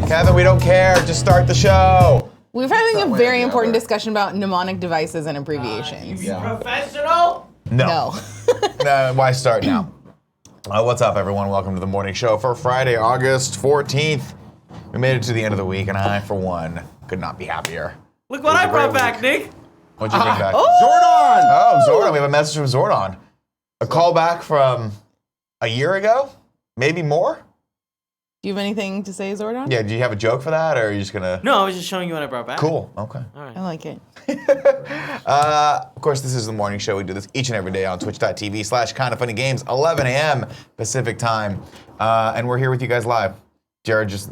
Kevin, we don't care. Just start the show. We're having a very important discussion about mnemonic devices and abbreviations. Professional? No. No, why start now? What's up, everyone? Welcome to the morning show for Friday, August 14th. We made it to the end of the week, and I, for one, could not be happier. Look what I brought back, Nick. What'd you bring back? Zordon! Oh, Zordon. We have a message from Zordon. A callback from a year ago? Maybe more? Do you have anything to say, Zordon? Yeah, do you have a joke for that, or are you just gonna... No, I was just showing you what I brought back. Cool, okay. All right. I like it. Of course, this is the morning show. We do this each and every day on twitch.tv/kindafunnygames, 11 a.m. Pacific time. And we're here with you guys live. Jared just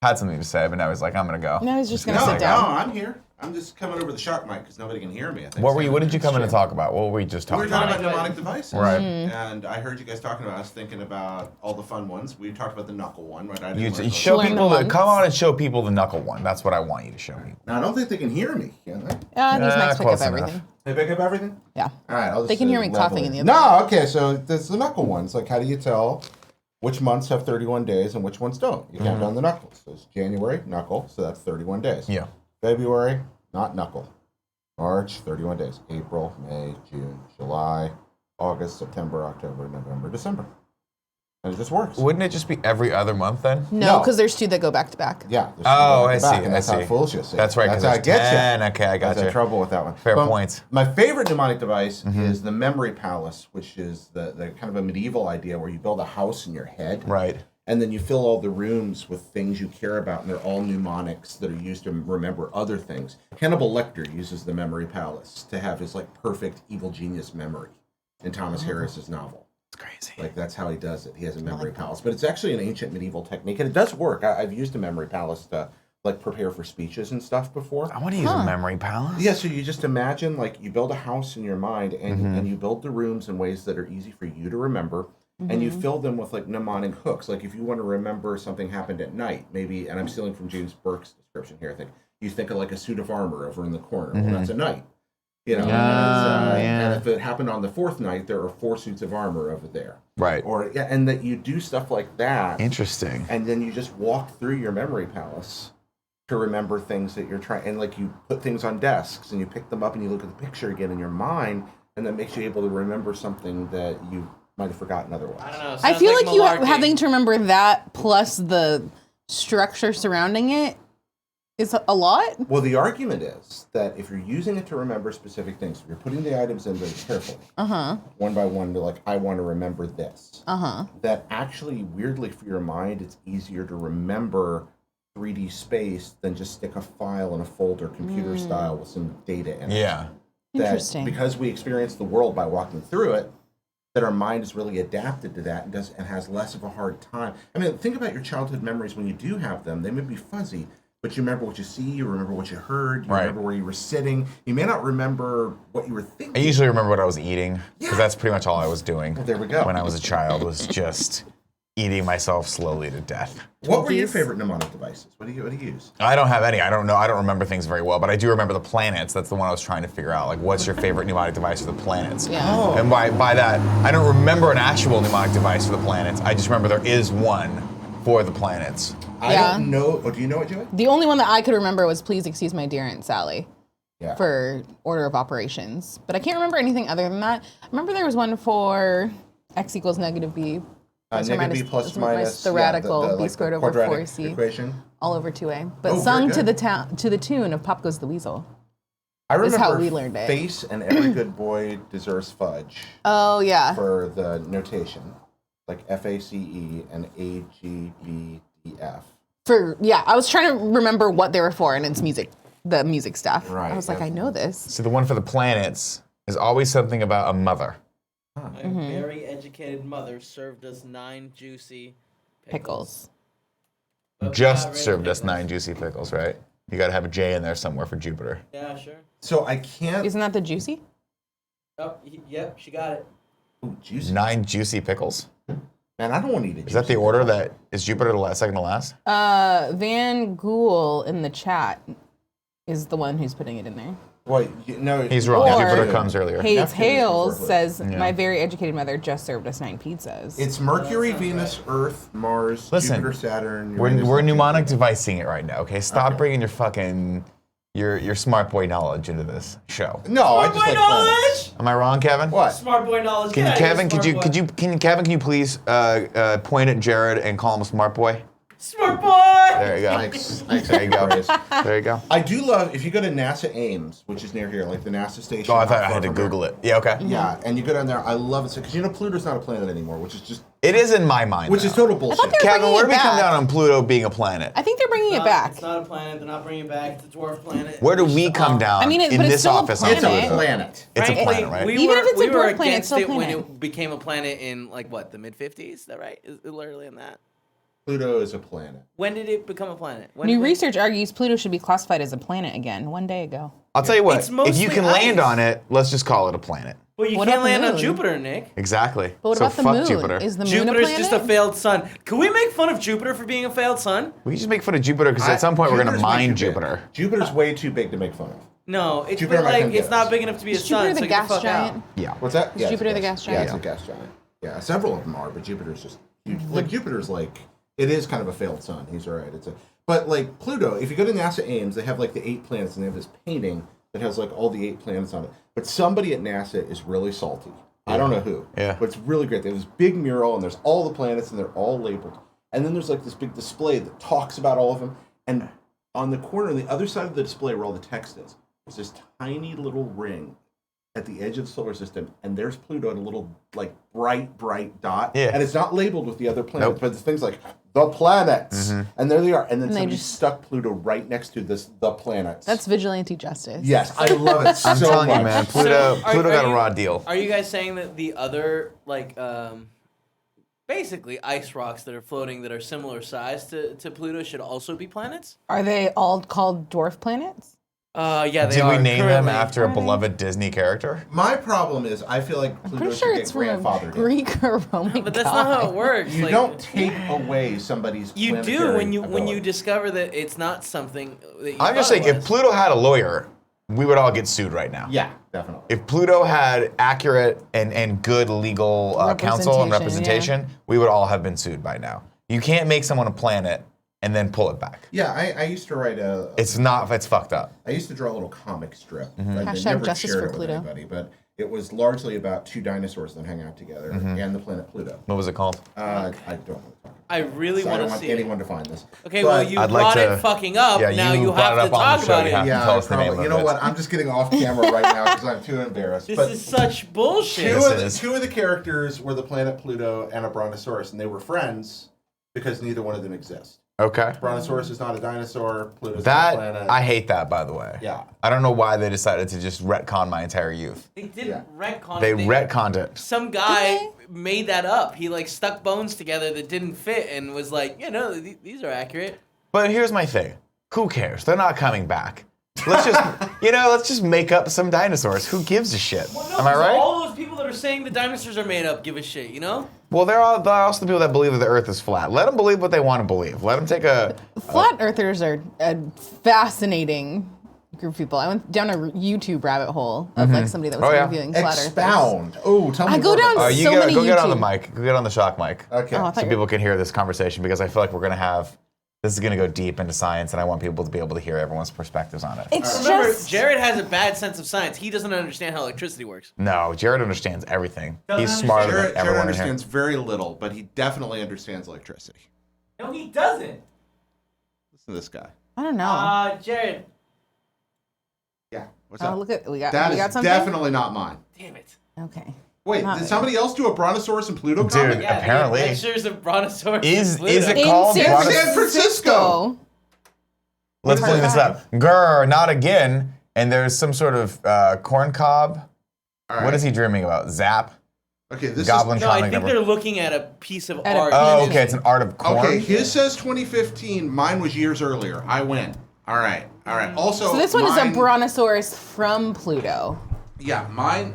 had something to say, but now he's like, I'm gonna go. No, he's just gonna No, sit down. no, I'm here. I'm just coming over the shark mic because nobody can hear me. I think. What did you come in to talk about? What were we just We talking were talking about? about mnemonic devices. Right. And I heard you guys talking about. I was thinking about all the fun ones. We talked about the knuckle one, right? I You didn't learn show those. Learn people the the, ones. come on and show people the knuckle one. That's what I want you to show me. Now, I don't think they can hear me. Can they? These mics pick close up enough. everything. They pick up everything? Yeah. All right. I'll just They can hear me level coughing it. in the other No, okay. So there's the knuckle ones. Like, how do you tell which months have 31 days and which ones don't? You count down the knuckles. So it's January, knuckle. So that's 31 days. Yeah. February, not knuckle. March, 31 days. April, May, June, July, August, September, October, November, December. And it just works. Wouldn't it just be every other month then? No, No. because there's two that go back to back. Yeah. there's Oh, two I at the back, see, and that's I how see. it fools you. See? That's right, That's because how there's it gets 10. you. Okay, I got That's you. in trouble with that one. Fair But points. My favorite mnemonic device is the memory palace, which is the kind of a medieval idea where you build a house in your head. Right. And then you fill all the rooms with things you care about, and they're all mnemonics that are used to remember other things. Hannibal Lecter uses the memory palace to have his like perfect evil genius memory in Thomas Harris's novel. It's crazy. Like that's how he does it. He has a memory palace, but it's actually an ancient medieval technique, and it does work. I've used a memory palace to like prepare for speeches and stuff before. I want to use a memory palace. Yeah, so you just imagine like you build a house in your mind, and you build the rooms in ways that are easy for you to remember. And you fill them with like mnemonic hooks. Like if you want to remember something happened at night, maybe, and I'm stealing from James Burke's description here, I think, you think of like a suit of armor over in the corner. Well, that's a knight. You know, and if it happened on the fourth night, there are 4 suits of armor over there. Right. Or and that you do stuff like that. Interesting. And then you just walk through your memory palace to remember things that you're trying, and like you put things on desks and you pick them up and you look at the picture again in your mind, and that makes you able to remember something that you might have forgotten otherwise. I don't know. I sounds feel like you malarkey. having to remember that plus the structure surrounding it is a lot. Well, the argument is that if you're using it to remember specific things, if you're putting the items in very carefully, one by one, to like, I want to remember this, that actually, weirdly for your mind, it's easier to remember 3D space than just stick a file in a folder, computer style, with some data in it. Yeah. That Interesting. because we experience the world by walking through it, that our mind is really adapted to that and has less of a hard time. I mean, think about your childhood memories when you do have them. They may be fuzzy, but you remember what you see, you remember what you heard, you remember where you were sitting. You may not remember what you were thinking. I usually remember what I was eating, because that's pretty much all I was doing. Well, there we go. When I was a child, was just eating myself slowly to death. What were your favorite mnemonic devices? What do you use? I don't have any. I don't know. I don't remember things very well, but I do remember the planets. That's the one I was trying to figure out. Like, what's your favorite mnemonic device for the planets? Yeah. Oh. And by that, I don't remember an actual mnemonic device for the planets. I just remember there is one for the planets. I Yeah. don't know. Oh, do you know it, Joey? The only one that I could remember was "Please excuse my dear Aunt Sally" Yeah. for order of operations, but I can't remember anything other than that. I remember there was one for X equals negative B. Negative B plus minus the radical the B squared over quadratic 4C equation. all over 2A, but Oh, sung very to good. the tune of "Pop Goes the Weasel." I remember how we learned it. Face and Every Good Boy Deserves Fudge Oh yeah, for the notation, like FACE and AGBDF. I was trying to remember what they were for, and it's music, the music stuff. Right, I was like, yeah. I know this. So the one for the planets is always something about a mother. My very educated mother served us 9 juicy Pickles. But we Just got rid of served us pickles. 9 juicy pickles, right? You got to have a J in there somewhere for Jupiter. Yeah, sure. So I can't. Isn't that the juicy? Oh, yep, she got it. Ooh, juicy. 9 juicy pickles. Man, I don't want to eat it. Is that the order that is Jupiter the second to last? Van Gool in the chat is the one who's putting it in there. Well, no, He's wrong. Or- Jupiter comes earlier. Hayes Neptune is Hales before says, Yeah. my very educated mother just served us 9 pizzas. It's Mercury, Venus, Earth, Mars, Listen, Jupiter, Saturn. We're Uranus, mnemonic Neptune. devising it right now, okay? Stop Okay. bringing your fucking your smart boy knowledge into this show. No, I just like planets. Am I wrong, Kevin? What? Smart boy knowledge. Can Get you, out of here, Kevin? Could you smart could boy. you can Kevin? Can you please point at Jared and call him a smart boy? Smart boy. There you go. Thanks. There you go. There you go. I do love if you go to NASA Ames, which is near here, like the NASA station. Oh, I thought I had to Google it. Yeah, okay. Yeah, and you go down there. I love it because Pluto's not a planet anymore, which is just It is in my mind. which though. is total bullshit. thought they were Kevin, bringing where it do we come back. down on Pluto being a planet? I think they're bringing it back. It's not a planet. They're not bringing it back. It's a dwarf planet. Where do we come down I mean, in but it's this still a office? planet. It's a planet. It's a Frankly, planet, right? We Even were, if it's a we were dwarf planet, it's against still a it when planet. it became a planet in like what, the mid 50s? Is that right? Is it literally in that? Pluto is a planet. When did it become a planet? When New when- research argues Pluto should be classified as a planet again 1 day ago. I'll tell you what. It's If mostly you can land ice. on it, let's just call it a planet. Well, you What can't about the land on moon? Jupiter, Nick. Exactly. But what so about the fuck moon? Jupiter. Is the moon Jupiter's a planet? just a failed sun. Can we make fun of Jupiter for being a failed sun? We just make fun of Jupiter because at some point we're gonna Jupiter's way mine too big. Jupiter. Jupiter's way too big to make fun of. No, it's Jupiter been might like come get it's not us. big enough to be a Is sun. Jupiter so the get gas fuck giant? out. Yeah. What's that? Is Yeah, it's Jupiter a the gas Yeah, giant? it's a gas giant. Yeah, several of them are, but Jupiter's just huge. Like Jupiter's like it is kind of a failed sun. He's all right. But like Pluto, if you go to NASA Ames, they have like the 8 planets, and they have this painting that has like all the 8 planets on it. But somebody at NASA is really salty. I don't know who. Yeah. But it's really great. They have this big mural, and there's all the planets, and they're all labeled. And then there's like this big display that talks about all of them. And on the corner, on the other side of the display where all the text is, there's this tiny little ring at the edge of the solar system, and there's Pluto in a little like bright dot. Yeah. And it's not labeled with the other planets, Nope. but it's things like the planets, and there they are. And then And they somebody just- stuck Pluto right next to the planets. That's vigilante justice. yes, I love it so I'm telling much. you, man. Pluto Are got a you- raw deal. Are you guys saying that the other like basically ice rocks that are floating that are similar size to Pluto should also be planets? Are they all called dwarf planets? Yeah, they Did are we name them currently. after a Are they? beloved Disney character? My problem is I feel like I'm Pluto pretty should sure get it's from a grandfathered in. Greek or Roman But that's not how it god. works. You like, don't take away somebody's You do planetary when you ability. discover that it's not something that you I'm just thought saying, it if was. Pluto had a lawyer, we would all get sued right now. Yeah, definitely. If Pluto had accurate and good legal counsel and Representation, representation, we would all have been sued by now. You can't make someone a planet and then pull it back. Yeah, I used to write It's fucked up. I used to draw a little comic strip. Mm-hmm. I Hashtag never justice shared for it with Pluto. anybody, but it was largely about 2 dinosaurs that hang out together Mm-hmm. and the planet Pluto. What was it called? I don't want to talk about I really it. I want don't to want see anyone to find this. Okay, But- well you I'd like brought to- it fucking up. Yeah, now you you brought have it to up on the talk show, about you it. have to Yeah, tell us the name probably. of You know it. what? I'm just getting off camera right now because I'm too embarrassed. This but is such bullshit. two of the characters were the planet Pluto and a brontosaurus, and they were friends because neither one of them exists. Okay. Brontosaurus is not a dinosaur. Pluto's not a That, planet. I hate that, by the way. Yeah. I don't know why they decided to just retcon my entire youth. They didn't Yeah. retcon They it. retconned it. Some guy made that up. He like stuck bones together that didn't fit and was like, these are accurate. But here's my thing. Who cares? They're not coming back. Let's just, let's just make up some dinosaurs. Who gives a shit? Well, no, Am I 'cause right? all those people that are saying the dinosaurs are made up give a shit, you know? Well, they're also the people that believe that the Earth is flat. Let them believe what they want to believe. Let them take a. Flat earthers are a fascinating group of people. I went down a YouTube rabbit hole of like somebody that was Oh, yeah. interviewing flat earthers. Expound. Oh, tell me I go more down about You so gotta many go get on the YouTube- mic. Go get on the shock mic. Okay. Oh, I So thought you people can hear this conversation because I feel like we're gonna have. This is gonna go deep into science, and I want people to be able to hear everyone's perspectives on it. It's Remember, just Jared has a bad sense of science. He doesn't understand how electricity works. No, Jared understands everything. Doesn't He's smarter Jared, than Jared everyone in here. understands very little, but he definitely understands electricity. No, he doesn't. Listen to this guy. I don't know. Jared. Yeah. What's Oh, up? look at we got That we is got something. definitely not mine. Damn it. Okay. Wait, Not did me. somebody else do a Brontosaurus and Pluto Dude, comic? Yeah, Apparently. Pictures of Brontosaurus. Is and it Pluto. called In Brontos- San Francisco. Let's What bring is this up. Grr, not again. And there's some sort of corn cob. All right. What is he dreaming about? Zap? Okay, this Goblin is... No, I comic think number. they're looking at a piece of At a art. Oh, okay. It's an art of corn. Okay, his says 2015. Mine was years earlier. I win. All right. Also, So this one is a mine- brontosaurus from Pluto. Yeah, mine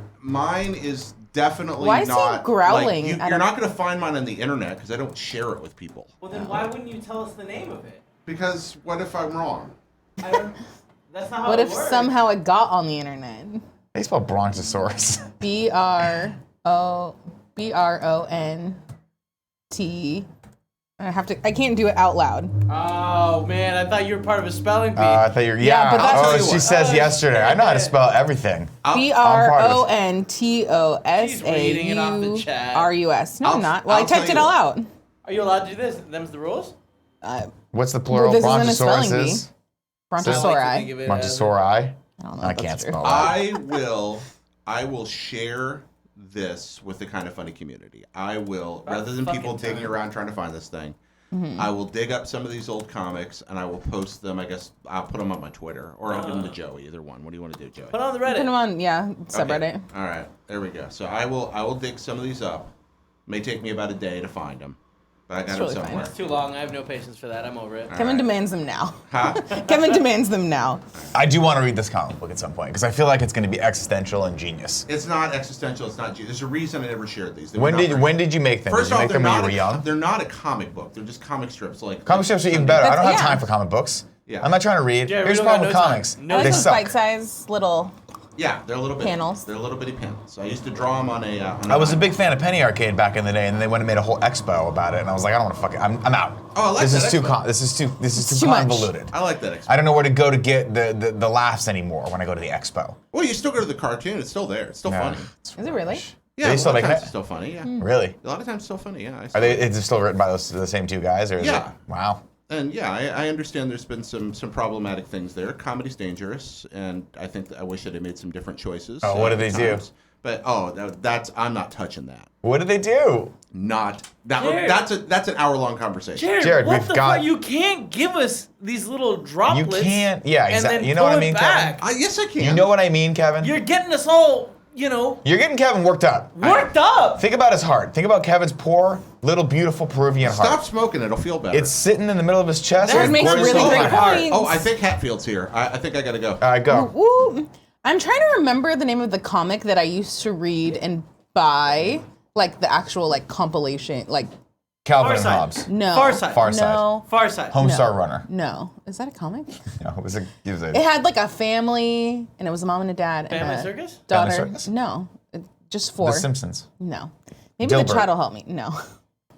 is definitely Why is he not... growling Like, at you're a- not going to find mine on the internet because I don't share it with people. Well, then why wouldn't you tell us the name of it? Because what if I'm wrong? I don't. That's not how What it if works. somehow it got on the internet? They spell Brontosaurus. BRONT. I can't do it out loud. Oh man, I thought you were part of a spelling bee. I thought you were, Yeah, but that's- oh, I'll tell you she what. says yesterday. I know how to spell everything. BRONTOSAURUS. She's reading it off the chat. No, I'm not. Well, I I'll tell typed it you all what. out. Are you allowed to do this? Them's the rules? What's the plural? This isn't a spelling bee. Brontosauruses? I like to think Brontosauri. of it as- Montessori? I don't know. I if can't that's true. spell that. I will share this with the Kind of Funny community. I will, rather than fucking people digging time. around trying to find this thing, Mm-hmm. I will dig up some of these old comics and I will post them. I guess I'll put them on my Twitter or I'll give them to Joey. Either one. What do you want to do, Joey? Put it on the Put them Reddit. on, yeah, Okay. subreddit. All right, there we go. So I will dig some of these up. May take me about a day to find them, but I got them totally fine. somewhere. It's too long. I have no patience for that. I'm over it. Kevin demands them now. Huh? Kevin demands them now. I do want to read this comic book at some point because I feel like it's going to be existential and genius. It's not existential. It's not. There's a reason I never shared these. They were When not did very- when did you make them? First did you off, make they're them when you not were young? they're not a comic book. They're just comic strips. Like Comic strips are even better. I don't have yeah. time for comic books. Yeah. I'm not trying to read. Yeah, we Here's the don't problem with got no time. comics. No I like They those suck. bite-sized little. Yeah, they're a little bit Panels. They're little bitty panels. I used to draw them on a. I was a big fan of Penny Arcade back in the day, and they went and made a whole expo about it, and I was like, I don't want to fuck it. I'm out. Oh, I like this that is too expo. this is too Too much. convoluted. I like that. Expo. I don't know where to go to get the laughs anymore when I go to the expo. Well, you still go to the cartoon. It's still there. It's still funny. it's Is it really? Yeah, Are they a still lot of making times it? it's still funny. Yeah, Really? a lot of times it's still funny. Yeah. Are they? Is it still written by the same two guys, or is Yeah. it? Wow. And yeah, I understand there's been some problematic things there. Comedy's dangerous, and I think that I wish that I made some different choices. Oh, what did they do? times. But that's I'm not touching that. What did they do? Not that. Jared. That's an hour-long conversation. Jared, we've what the got- fuck? You can't give us these little droplets. You can't. Yeah, and exactly. then You know what I pull mean, it back. Yes, I can. You know what I mean, Kevin? You're getting us all, You're getting Kevin worked up. worked up. Think about his heart. Think about Kevin's poor, little, beautiful Peruvian Stop heart. smoking. It'll feel better. It's sitting in the middle of his chest. That It's makes gorgeous really little great heart. points. Oh, I think Hatfield's here. I think I gotta go. Go. Ooh. I'm trying to remember the name of the comic that I used to read and buy, like the actual like compilation, like Calvin and Farside. Hobbes. no. Farside. Farside. No. Far side. Homestar Runner. No. Is that a comic? No, it was a. It had like a family, and it was a mom and a dad. Family and a Circus? Daughter. Family Circus? No. Just The four. Simpsons. No. Maybe Dilbert. the chat will help me. No.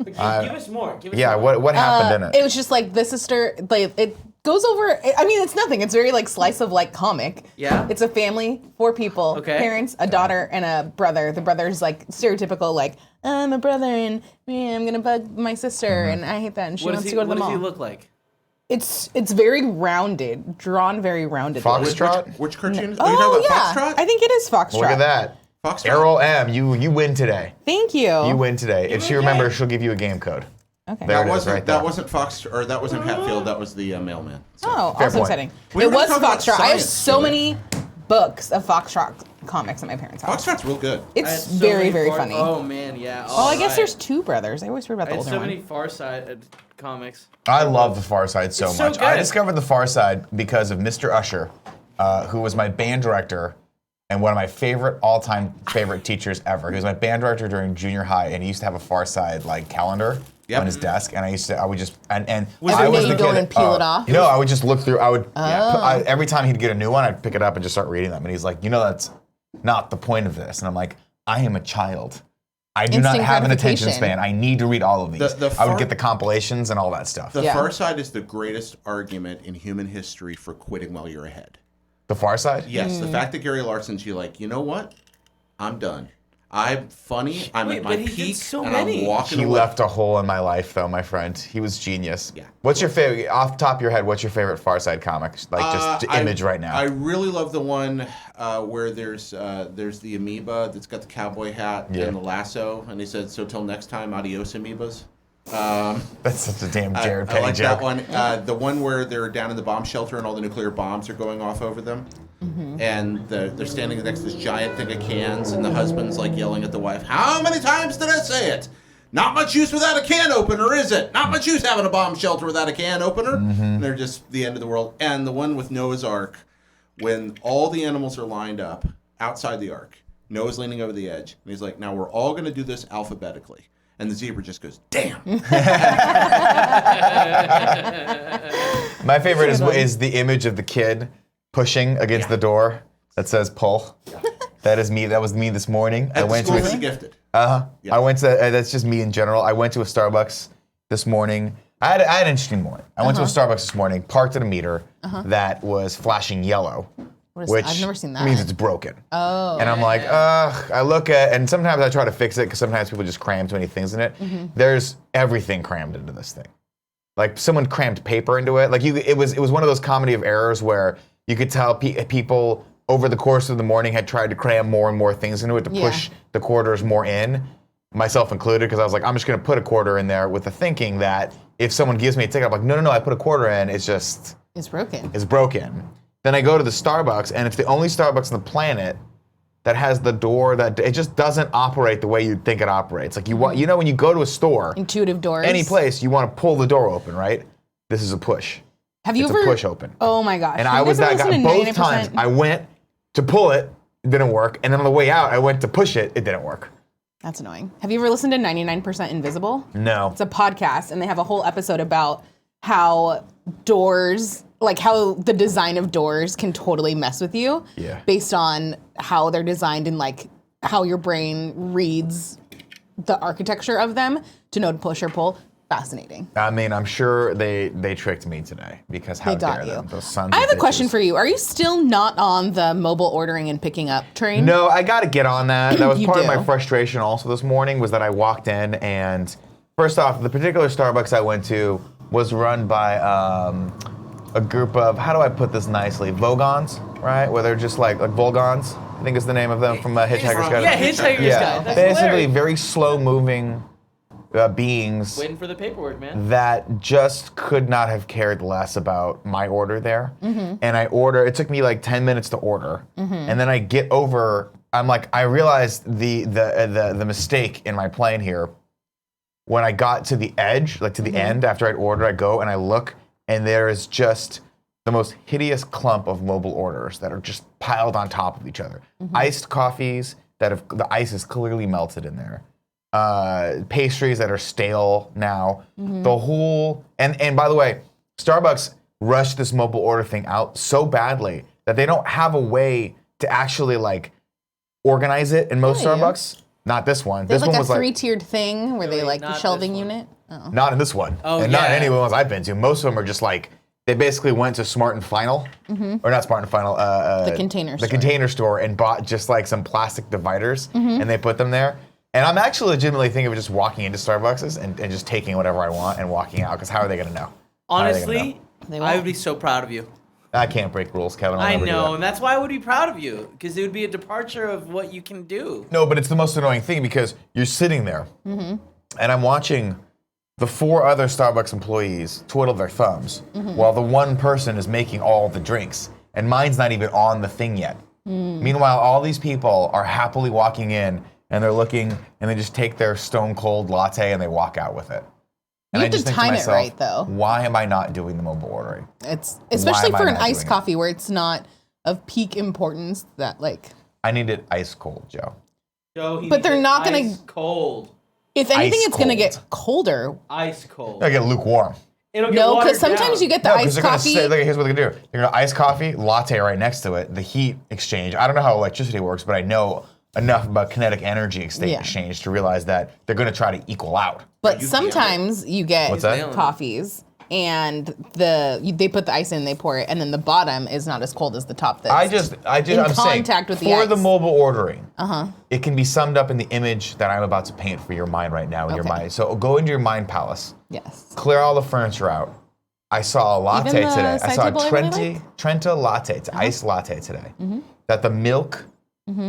Give us more. Give us Yeah, more. what happened in It it? was just like the sister, like it goes over. I mean, it's nothing. It's very like slice of like comic. Yeah? It's a family, 4 people, Okay. parents, a daughter, and a brother. The brother's like stereotypical, like I'm a brother, and man, I'm gonna bug my sister, Mm-hmm. and I hate that, and she What wants does to go to the what does mall. he look like? It's very rounded, drawn very rounded. Foxtrot? Which cartoon? Oh Are you talking yeah, about Foxtrot? I think it is Foxtrot. Look at that. Foxtrot. Errol M, you win today. Thank you. You win today. If she me a remembers, game. she'll give you a game code. Okay. There That it is, wasn't right there. that wasn't Fox or that wasn't Hatfield. That was the mailman. So. Oh, Fair also point. exciting. We It were was talking about Foxtrot. I have science so today. many books of Foxtrot comics at my parents' house. Foxtrot's real good. I It's had so very, many very Far- funny. Oh man, yeah. Oh, I guess there's 2 brothers. I always hear about I the had older so one. many Far Side comics. I love The Far Side so It's so much. I good. discovered The Far Side because of Mr. Usher, who was my band director and one of my all-time favorite teachers ever. He was my band director during junior high, and he used to have a Far Side like calendar Yep. on his desk, and I would just and Was I it was that the you go kid. and peel it off? No, I would just look through. I would Oh. every time he'd get a new one, I'd pick it up and just start reading them. And he's like, that's not the point of this. And I'm like, I am a child. I do not Instant have an attention gratification. span. I need to read all of these. The I would Far- get the compilations and all that stuff. The Yeah. Far Side is the greatest argument in human history for quitting while you're ahead. The Far Side? Yes, the fact that Gary Larson's you like, you know what? I'm done. I'm funny. I'm Wait, at my but he did peak, so and many. I'm walking He away. left a hole in my life, though, my friend. He was genius. Yeah. What's your favorite, off the top of your head, what's your favorite Far Side comic? Like, just I- image right now. I really love the one where there's the amoeba that's got the cowboy hat Yeah. and the lasso, and he said, "So till next time, adios amoebas." That's such a damn Jared I Payne like joke. that one. The one where they're down in the bomb shelter and all the nuclear bombs are going off over them. And they're standing next to this giant thing of cans, and the husband's like yelling at the wife, "How many times did I say it? Not much use without a can opener, is it? Not much use having a bomb shelter without a can opener." And they're just the end of the world. And the one with Noah's Ark, when all the animals are lined up outside the Ark, Noah's leaning over the edge, and he's like, "Now we're all going to do this alphabetically." And the zebra just goes, "Damn." My favorite is the image of the kid pushing against the door that says pull. Yeah. That is me. That was me this morning. At the school for the gifted. Yeah. I went to. That's just me in general. I went to a Starbucks this morning. I had an interesting morning. I went to a Starbucks this morning, parked at a meter that was flashing yellow, which I've never seen that. means it's broken. Oh. And I'm like, ugh. I look at, and sometimes I try to fix it because sometimes people just cram too many things in it. There's everything crammed into this thing. Like someone crammed paper into it. Like it was one of those comedy of errors where you could tell people over the course of the morning had tried to cram more and more things into it to push the quarters more in, myself included, because I was like, I'm just going to put a quarter in there with the thinking that if someone gives me a ticket, I'm like, no, I put a quarter in, it's broken. It's broken. Then I go to the Starbucks, and it's the only Starbucks on the planet that has the door that it just doesn't operate the way you'd think it operates. Like when you go to a store, intuitive doors, any place, you want to pull the door open, right? This is a push. Have you it's ever? a push open. Oh my gosh! And I was that guy both times. I went to pull it didn't work, and then on the way out, I went to push it didn't work. That's annoying. Have you ever listened to 99% Invisible? No. It's a podcast, and they have a whole episode about how doors, like how the design of doors can totally mess with you based on how they're designed and like how your brain reads the architecture of them to know to push or pull. Fascinating. I mean, I'm sure they tricked me today because how dare them, those sons I of have a bitches. question for you. Are you still not on the mobile ordering and picking up train? No, I got to get on that. That was You part of do. my frustration also this morning was that I walked in and first off, the particular Starbucks I went to was run by a group of, how do I put this nicely, Vogons, right? Where they're just like Volgons, I think is the name of them from Hitchhiker's Guide. Yeah, Hitchhiker's Guide. That's basically hilarious. very slow-moving beings Waiting for the paperwork, man. that just could not have cared less about my order there. And it took me like 10 minutes to order. And then I get over, I realized the mistake in my plan here. When I got to the edge, like to the end, after I'd ordered, I go and I look, and there is just the most hideous clump of mobile orders that are just piled on top of each other. Iced coffees the ice is clearly melted in there. Pastries that are stale now. The whole, and by the way, Starbucks rushed this mobile order thing out so badly that they don't have a way to actually like organize it in most Starbucks. Not this one. There's This like one a was like three-tiered thing where they like the not shelving this one. unit. Oh. not in this one, Oh, and not in yeah. any of the ones I've been to. Most of them are just like they basically went to Smart and Final, or not Smart and Final, The Container Store. container store, and bought just like some plastic dividers, and they put them there. And I'm actually legitimately thinking of just walking into Starbucks and just taking whatever I want and walking out, because how are they going to know? How are they gonna Honestly, They I won't. would be so proud of you. I can't break rules, Kevin. I'll I never do know, that. and that's why I would be proud of you, because it would be a departure of what you can do. No, but it's the most annoying thing because you're sitting there, and I'm watching the 4 other Starbucks employees twiddle their thumbs while the one person is making all the drinks, and mine's not even on the thing yet. Meanwhile, all these people are happily walking in, and they're looking, and they just take their stone cold latte and they walk out with it. And You I have to just think time it myself, right, though. Why am I not doing the mobile ordering? It's especially am I for an not iced doing it? coffee where it's not of peak importance that like. I need it ice cold, Joe. Joe, he But needs they're it not gonna- ice cold. If anything, Ice it's gonna cold. get colder. Ice cold. I get lukewarm. It'll get No, watered because sometimes down. you get the No, because iced they're gonna coffee. say, look, here's what they're gonna do. They're gonna ice coffee, latte right next to it, the heat exchange. I don't know how electricity works, but I know enough about kinetic energy exchange to realize that they're gonna try to equal out. But sometimes you get What's that? coffees and they put the ice in, they pour it, and then the bottom is not as cold as the top. That's I'm saying, contact with the for ice. the mobile ordering, it can be summed up in the image that I'm about to paint for your mind right now in your Okay. mind. So go into your mind palace, Yes. clear all the furniture out. I saw a latte Even the today. I side saw a table I really Trenta latte, it's iced latte today. That the milk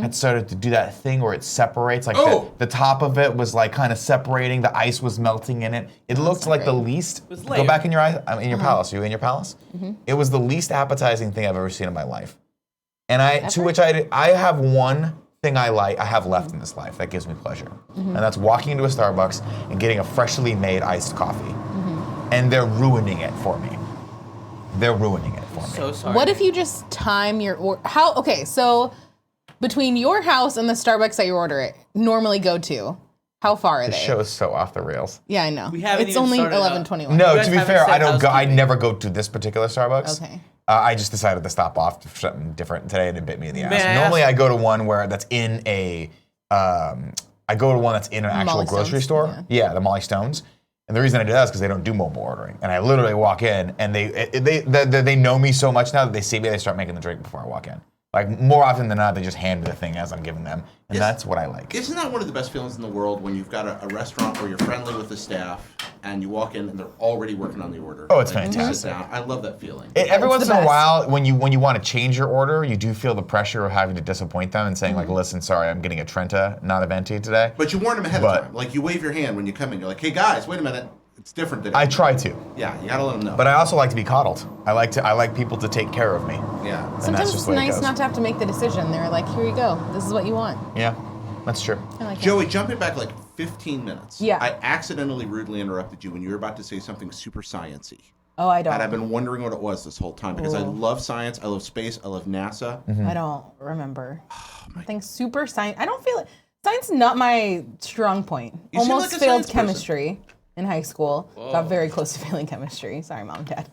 had started to do that thing where it separates, like the top of it was like kind of separating. The ice was melting in it. It looked not like the great. least. was Go layered. back in your eyes. I'm in your palace. Are you in your palace? It was the least appetizing thing I've ever seen in my life. And I have one thing I have left in this life that gives me pleasure, and that's walking into a Starbucks and getting a freshly made iced coffee. And they're ruining it for me. They're ruining it for me. So sorry. What if you just time your okay, so between your house and the Starbucks that you order it normally go to, how far are The they? show is so off the rails. Yeah, I know. We haven't It's even only started out. 11:21. No, guys to be haven't fair, said I housekeeping. never go to this particular Starbucks. Okay. I just decided to stop off for something different today, and it bit me in the ass. Man, Normally, I go to one that's in an actual Molly grocery Stone's, store. Yeah, the Molly Stones. And the reason I do that is because they don't do mobile ordering. And I literally walk in, and they know me so much now that they see me, they start making the drink before I walk in. Like, more often than not, they just hand me the thing as I'm giving them. And that's what I like. Isn't that one of the best feelings in the world when you've got a restaurant where you're friendly with the staff and you walk in and they're already working on the order? Oh, it's Like, you fantastic. sit down. I love that feeling. Every once in a best. while, when you want to change your order, you do feel the pressure of having to disappoint them and saying, like, listen, sorry, I'm getting a Trenta, not a Venti today. But you warn them ahead of time. Like, you wave your hand when you come in. You're like, hey, guys, wait a minute. It's different today. I try to. Yeah, you gotta let them know. But I also like to be coddled. I like people to take care of me. Yeah. And Sometimes that's it's just the way it nice goes. not to have to make the decision. They're like, here you go. This is what you want. Yeah, that's true. I like Joey, jumping back like 15 minutes. Yeah. I accidentally rudely interrupted you when you were about to say something super science-y. Oh, I don't. And I've been wondering what it was this whole time because I love science, I love space, I love NASA. I don't remember. I think super science. I don't feel it. Science not my strong point. You seem Almost like a failed science person. chemistry in high school. Got very close to failing chemistry. Sorry, Mom and Dad.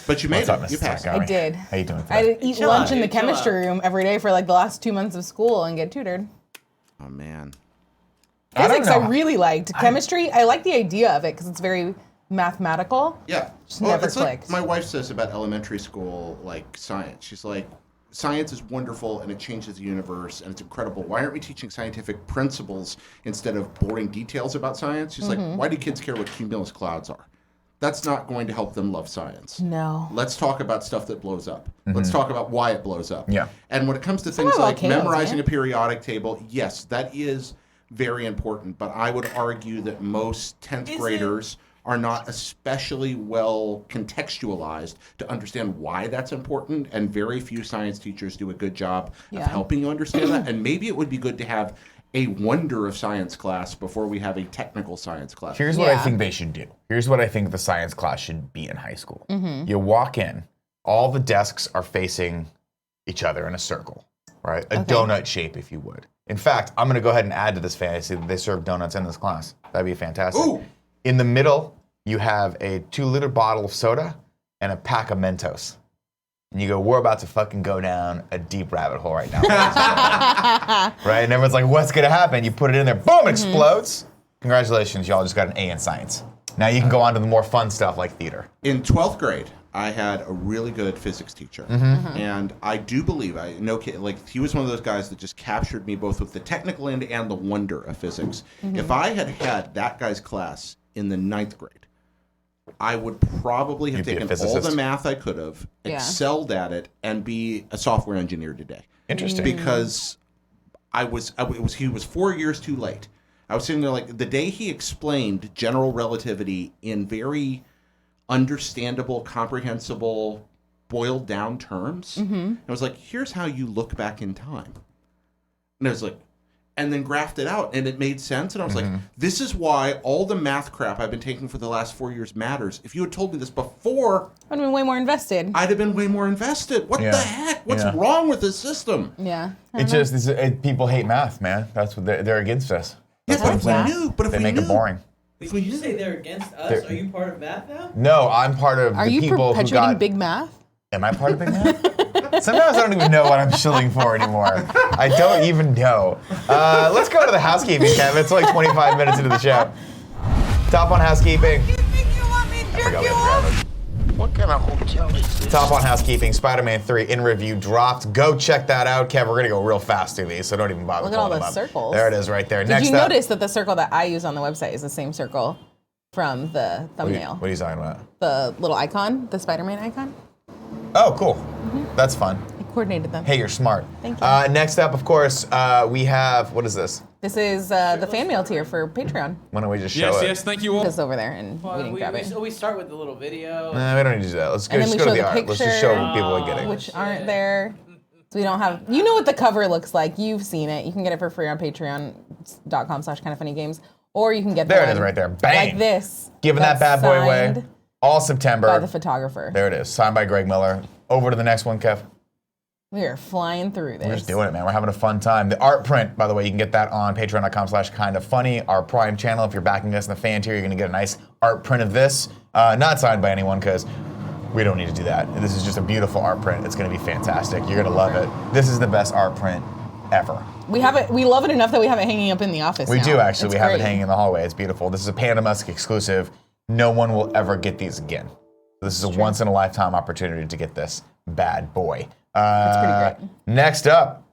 But you made What's up, it. You Mrs. passed. Montgomery? I did. How you doing today? I had to eat Chill lunch out, in the dude, chill chemistry out. room every day for like the last 2 months of school and get tutored. Oh, man. I don't Physics I know. really liked. Chemistry, I like the idea of it because it's very mathematical. Yeah. Just never it's clicked. like my wife says about elementary school, like science. She's like, science is wonderful and it changes the universe and it's incredible. Why aren't we teaching scientific principles instead of boring details about science? She's like, why do kids care what cumulus clouds are? That's not going to help them love science. No. Let's talk about stuff that blows up. Let's talk about why it blows up. Yeah. And when it comes to things about like volcanoes, memorizing man. a periodic table, yes, that is very important. But I would argue that most 10th Is it- graders are not especially well contextualized to understand why that's important. And very few science teachers do a good job of Yeah. helping you understand that. And maybe it would be good to have a wonder of science class before we have a technical science class. Here's what I Yeah. think they should do. Here's what I think the science class should be in high school. Mm-hmm. You walk in, all the desks are facing each other in a circle, right? A donut shape, if you would. In fact, I'm going to go ahead and add to this fantasy that they serve donuts in this class. That'd be fantastic. Ooh. In the middle, you have a 2-liter bottle of soda and a pack of Mentos. And you go, we're about to fucking go down a deep rabbit hole right now. Right? And everyone's like, what's going to happen? You put it in there, boom, it explodes. Congratulations, y'all just got an A in science. Now you can go on to the more fun stuff like theater. In 12th grade, I had a really good physics teacher. And I do believe, like he was one of those guys that just captured me both with the technical end and the wonder of physics. If I had had that guy's class in the 9th grade, I would probably have You'd be a taken all physicist. the math I could have, Yeah. excelled at it, and be a software engineer today. Interesting. Because he was 4 years too late. I was sitting there like the day he explained general relativity in very understandable, comprehensible, boiled down terms. I was like, here's how you look back in time. And I was like, and then graphed it out and it made sense. And I was like, this is why all the math crap I've been taking for the last 4 years matters. If you had told me this before, I'd been way more invested. I'd have been way more invested. What Yeah. the heck? What's Yeah. wrong with this system? Yeah. People hate math, man. That's what they're against us. Yes, but if we math. knew, but if They we make knew, it boring. Wait, did you say they're against us? They're- Are you part of math now? No, I'm part of Are the you people who perpetuating got. big math? Am I part of Big Math? Sometimes I don't even know what I'm shilling for anymore. I don't even know. Let's go to the housekeeping, Kev. It's like 25 minutes into the show. Top on housekeeping. You think you want me to I jerk forgot we you had to grab off? it. What kind of hotel is this? Top on housekeeping. Spider-Man 3 in review dropped. Go check that out, Kev. We're gonna go real fast through these, so don't even bother. Look at all pulling the them up. circles. There it is, right there. Did Next you up. notice that the circle that I use on the website is the same circle from the thumbnail? What are you talking about? The little icon, the Spider-Man icon? Oh, cool. That's fun. I coordinated them. Hey, you're smart. Thank you. Next up, of course, we have, what is this? This is the fan mail tier for Patreon. Why don't we just show it? Thank you all. It's over there, and we didn't grab it. We start with the little video. We don't need to do that. Let's go, And then just we go to show the the art. Let's just show picture. what people are getting. Which aren't there. So we don't have, you know what the cover looks like. You've seen it. You can get it for free on patreon.com/kindoffunnygames. Or you can get There it one is right there. Bang. like this. Giving that bad that's boy away. signed All September. by the photographer. There it is. Signed by Greg Miller. Over to the next one, Kev. We are flying through this. We're just doing it, man. We're having a fun time. The art print, by the way, you can get that on patreon.com/kindoffunny, our Prime channel. If you're backing us in the fan tier, you're going to get a nice art print of this. Not signed by anyone, because We don't need to do that. This is just a beautiful art print. It's going to be fantastic. You're going to love it. This is the best art print ever. We have it. We love it enough that we have it hanging up in the office. We now. do actually. It's We have it great. hanging in the hallway. It's beautiful. This is a Panda Musk exclusive. No one will ever get these again. This is a once in a lifetime opportunity to get this bad boy. That's pretty great. Next up.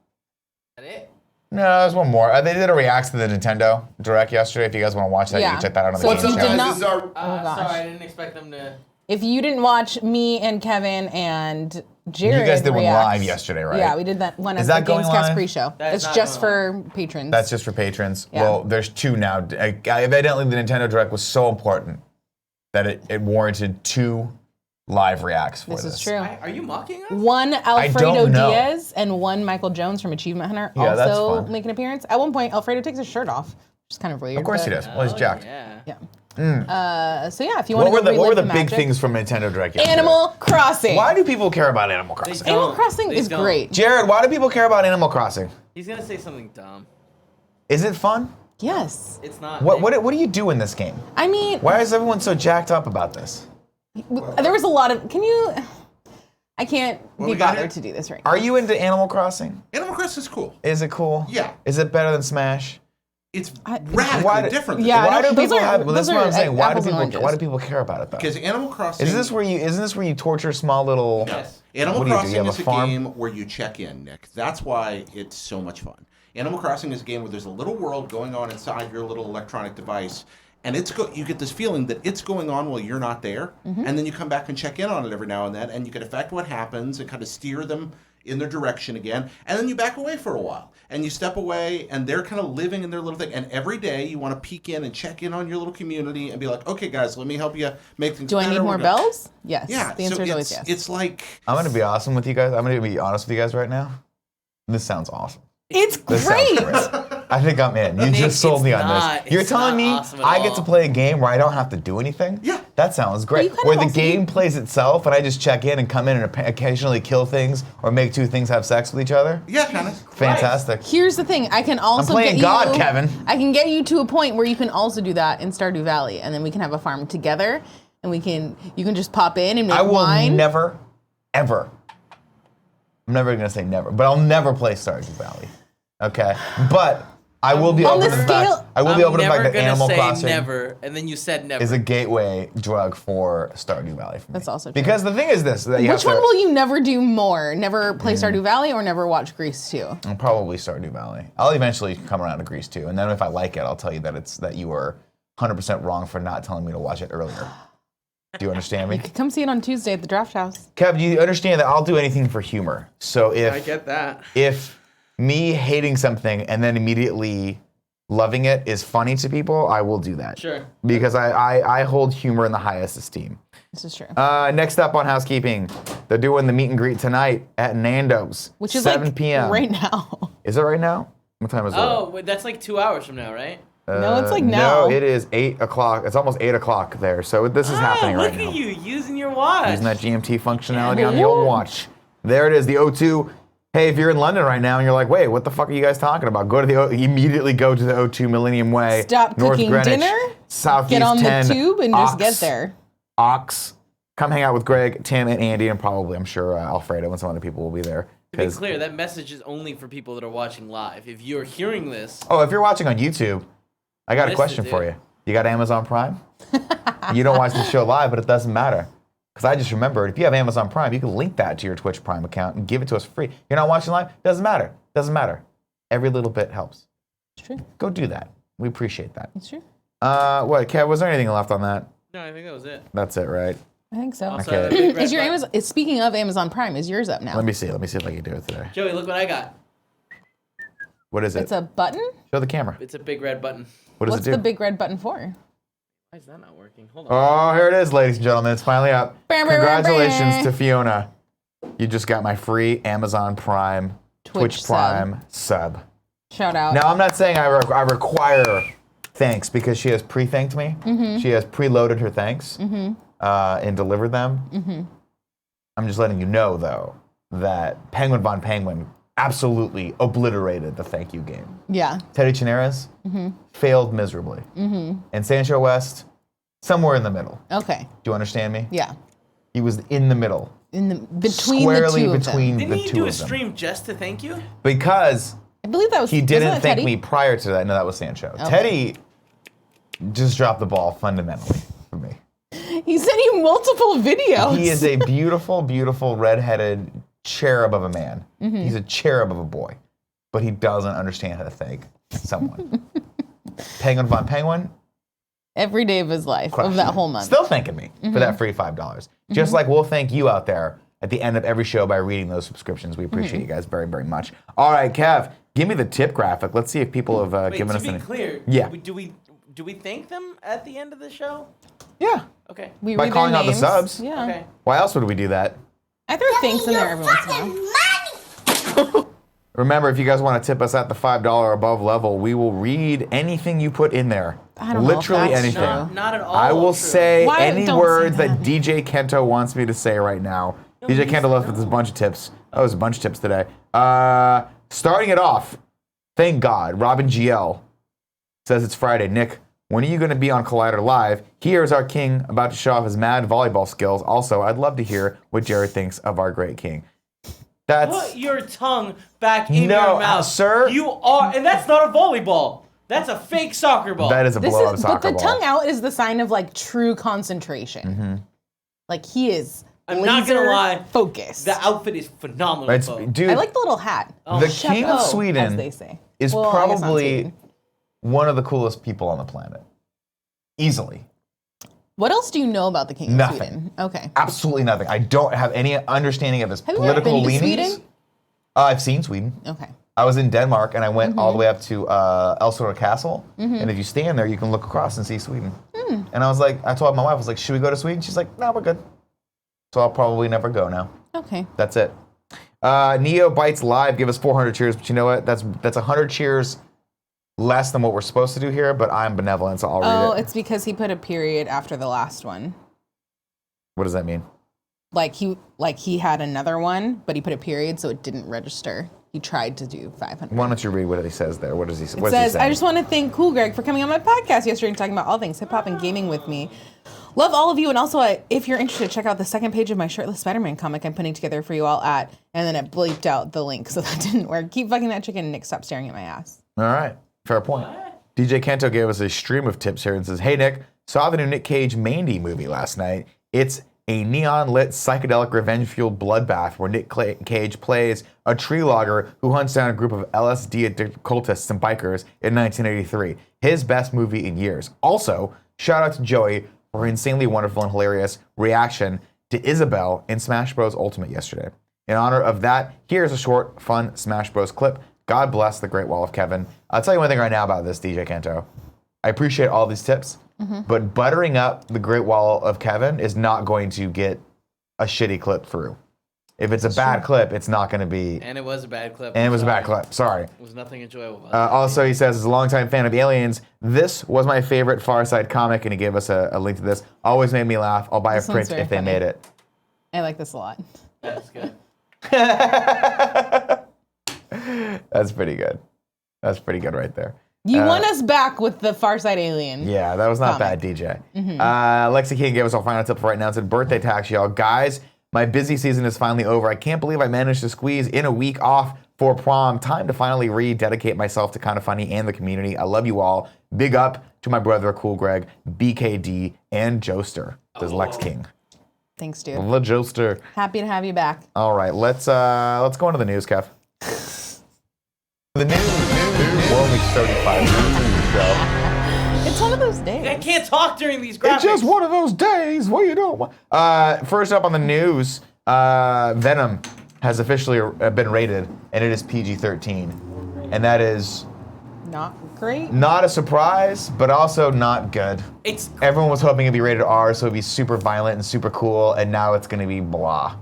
Is that it? No, there's one more. They did a react to the Nintendo Direct yesterday. If you guys want to watch that, you Yeah. can check that out on So the if Games you channel. did not- This is our gosh. Sorry, I didn't expect them to. If you didn't watch me and Kevin and Jared, You guys did one react- live yesterday, right? Yeah, we did that one Is at that the going Gamescast live? pre-show. That is It's not just going for patrons. That's just for patrons. Yeah. Well, there's two now. Evidently, the Nintendo Direct was so important that it warranted 2 live reacts for this. This is true. Are you mocking us? One Alfredo don't know. Diaz and one Michael Jones from Achievement Hunter Yeah, that's also fun. make an appearance. At one point, Alfredo takes his shirt off, which is kind of weird. Of course he but- does. Well, he's Oh, jacked. Yeah. Yeah. So yeah, if you want What to were go the relive big magic. things from Nintendo Direct yesterday? Animal Crossing. Why do people care about Animal Crossing? They Animal don't. Crossing They is don't. great. Jared, why do people care about Animal Crossing? He's gonna say something dumb. Is it fun? Yes. It's not. What do you do in this game? I mean, Why is everyone so jacked up about this? there was a lot of. Can you? I can't be we got bothered here? to do this right now. Are you into Animal Crossing? Animal Crossing is cool. Is it cool? Yeah. Is it better than Smash? It's why radically do- different. Than Yeah, Smash. I Why do don't- those people are- have? Well, that's those what are I'm saying. Why do apples and people? oranges. Why do people care about it though? Because Animal Crossing. Isn't this where you torture small little? Yes. Animal What do you do? Crossing You have is a a farm? game where you check in, Nick. That's why it's so much fun. Animal Crossing is a game where there's a little world going on inside your little electronic device, and you get this feeling that it's going on while you're not there, and then you come back and check in on it every now and then, and you can affect what happens and kind of steer them in their direction again, and then you back away for a while, and you step away, and they're kind of living in their little thing, and every day you want to peek in and check in on your little community and be like, okay, guys, let me help you make things Do I better. need more We're gonna-" bells? Yes. Yeah, The answer so is always yes. it's like I'm gonna be awesome with you guys. I'm gonna be honest with you guys right now. This sounds awesome. It's This great. sounds great. I think I'm in. You Nick, just sold it's me on not- this. You're it's telling not me awesome at I get all. to play a game where I don't have to do anything? Yeah. That sounds you great. kind of Where the also game need- plays itself and I just check in and come in and occasionally kill things or make 2 things have sex with each other? yeah, kind of. Fantastic. Here's the thing. I can also playing get God, you, Kevin. I can get you to a point where you can also do that in Stardew Valley, and then we can have a farm together, and you can just pop in and make I will wine. never, ever. I'm never gonna say never, but I'll never play Stardew Valley. Okay, but I will be On open the to the fact. scale- I will be I'm open to the never fact that gonna Animal say Crossing never, and then you said never. is a gateway drug for Stardew Valley for me. That's also true. Because the thing is this: that you Which have one to, will you never do more? Never play Stardew Valley or never watch Grease 2? I'll probably Stardew Valley. I'll eventually come around to Grease too, and then if I like it, I'll tell you that you were 100% wrong for not telling me to watch it earlier. Do you understand me? Come see it on Tuesday at the Draft House. Kev, do you understand that I'll do anything for humor? So I get that. if me hating something and then immediately loving it is funny to people, I will do that. Sure. Because I hold humor in the highest esteem. This is true. Next up on housekeeping, they're doing the meet and greet tonight at Nando's. Which is 7 like p.m. right now. Is it right now? What time is it? Oh, wait, that's like 2 hours from now, right? No, it's like now. No, it is 8 o'clock. It's almost 8 o'clock there. So this is happening right look now. at you using your watch. Using that GMT functionality on the old watch. There it is, the O2. Hey, if you're in London right now and you're like, wait, what the fuck are you guys talking about? Immediately go to the O2 Millennium Way. Stop North cooking Greenwich, dinner, Southeast get on 10, the tube, and just get Ox, there. Ox. Come hang out with Greg, Tim, and Andy, and probably, I'm sure, Alfredo and some other people will be there. To be 'Cause- clear, that message is only for people that are watching live. If you're hearing this, Oh, if you're watching on YouTube, I got a Missed question it, for dude. you. You got Amazon Prime? You don't watch the show live, but it doesn't matter. Because I just remembered, if you have Amazon Prime, you can link that to your Twitch Prime account and give it to us free. You're not watching live? Doesn't matter. Doesn't matter. Every little bit helps. It's true. Go do that. We appreciate that. It's true. What, Kev, was there anything left on that? no, I think that was it. That's it, right? I think so. Also, Okay. that big red Is your button. Amazon? Speaking of Amazon Prime, is yours up now? Let me see. Let me see if I can do it today. Joey, look what I got. What is it? It's a button. Show the camera. It's a big red button. What does What's it do? the big red button for? Why is that not working? Hold on. Oh, here it is, ladies and gentlemen. It's finally up. Congratulations to Fiona. You just got my free Amazon Prime, Twitch sub. Prime sub. Shout out. Now, I'm not saying I require thanks because she has pre-thanked me. Mm-hmm. She has preloaded her thanks and delivered them. Mm-hmm. I'm just letting you know, though, that Penguin Von Penguin absolutely obliterated the thank you game. Yeah. Teddy Chinares failed miserably. And Sancho West, somewhere in the middle. Okay. Do you understand me? Yeah. He was in the middle. Between Squarely the two between of them. the Didn't he two do a of them. stream just to thank you? Because I believe that was. he wasn't didn't that thank Teddy? me prior to that. No, that was Sancho. Okay. Teddy just dropped the ball fundamentally for me. He sent you multiple videos. He is a beautiful, beautiful red-headed cherub of a man. He's a cherub of a boy, but he doesn't understand how to thank someone. Penguin Von Penguin. Every day of his life, Crushing of that it. whole month. Still thanking me for that free $5. Just like we'll thank you out there at the end of every show by reading those subscriptions. We appreciate you guys very, very much. All right, Kev, give me the tip graphic. Let's see if people have Wait, given us to be any. clear, Yeah. do we thank them at the end of the show? Yeah. Okay. We By read calling their out the names. subs. Yeah. Okay. Why else would we do that? I throw thanks in there every once in a while. Remember, if you guys want to tip us at the $5 above level, we will read anything you put in there. I don't know if Literally that's anything. true. Not at all. I will true. say Why any don't say words that that? DJ Kento wants me to say right now. DJ Kento left with a bunch of tips. Oh, there's a bunch of tips today. Starting it off, thank God, Robin GL says it's Friday. Nick, when are you going to be on Collider Live? Here's our king about to show off his mad volleyball skills. Also, I'd love to hear what Jared thinks of our great king. That's Put your tongue back in No, your mouth, sir. You are, and that's not a volleyball. That's a fake soccer ball. that is a This blow-up is, soccer but the ball. tongue out is the sign of like true concentration. Like he is. I'm not gonna laser lie. Focused. The outfit is phenomenal. It's- Bo. dude, I like the little hat. the king of Chapeau, Sweden as they say. is Well, I guess not probably Sweden. one of the coolest people on the planet. Easily. What else do you know about the king of Nothing. Sweden? Okay. Absolutely nothing. I don't have any understanding of his Have you ever political been to leanings. Sweden? I've seen Sweden. Okay. I was in Denmark and I went Mm-hmm. all the way up to Elsinore Castle. And if you stand there, you can look across and see Sweden. Hmm. And I was like, I told my wife, I was like, should we go to Sweden? She's like, no, we're good. So I'll probably never go now. Okay. That's it. Neo Bites Live give us 400 cheers, but you know what? That's 100 cheers less than what we're supposed to do here, but I'm benevolent, so I'll Oh, read it. it's because he put a period after the last one. What does that mean? Like he had another one, but he put a period, so it didn't register. He tried to do 500. Why don't you read what he says there? What does he say? It says, I just want to thank Cool Greg for coming on my podcast yesterday and talking about all things hip hop and gaming with me. Love all of you, and also if you're interested, check out the second page of my shirtless Spider-Man comic I'm putting together for you all at, and then it bleeped out the link, so that didn't work. Keep fucking that chicken, Nick. Stop staring at my ass. All right, fair point. DJ Kento gave us a stream of tips here and says, hey, Nick, saw the new Nick Cage Mandy movie last night. It's a neon-lit, psychedelic, revenge-fueled bloodbath where Nick Cage plays a tree logger who hunts down a group of LSD-addicted cultists and bikers in 1983. His best movie in years. Also, shout out to Joey for her insanely wonderful and hilarious reaction to Isabelle in Smash Bros. Ultimate yesterday. In honor of that, here's a short, fun Smash Bros. Clip. God bless the Great Wall of Kevin. I'll tell you one thing right now about this, DJ Kento. I appreciate all these tips, but buttering up the Great Wall of Kevin is not going to get a shitty clip through. If it's a bad clip, it's not going to be. And it was a bad clip. And it was a Sorry. bad clip. Sorry. It was nothing enjoyable about it. Also, he says, as a longtime fan of Aliens, this was my favorite Far Side comic, and he gave us a link to this. Always made me laugh. I'll buy This a one's print very if they funny. made it. I like this a lot. That's good. That's pretty good. That's pretty good right there. You won us back with the Far Side Alien. Yeah, that was not Comic. bad, DJ. Lexi King gave us our final tip for right now. It said, birthday tax, y'all. Guys, my busy season is finally over. I can't believe I managed to squeeze in a week off for prom. Time to finally rededicate myself to Kinda Funny and the community. I love you all. Big up to my brother, Cool Greg, BKD, and Joester, says Lex King. Thanks, dude. The Joester. Happy to have you back. All right, let's go into the news, Kev. The news. We're only 35 minutes, so. It's one of those days. I can't talk during these graphics. It's just one of those days where you don't want. First up on the news, Venom has officially been rated, and it is PG-13. And that is Not great. not a surprise, but also not good. It's Everyone was hoping it'd be rated R, so it'd be super violent and super cool, and now it's going to be blah.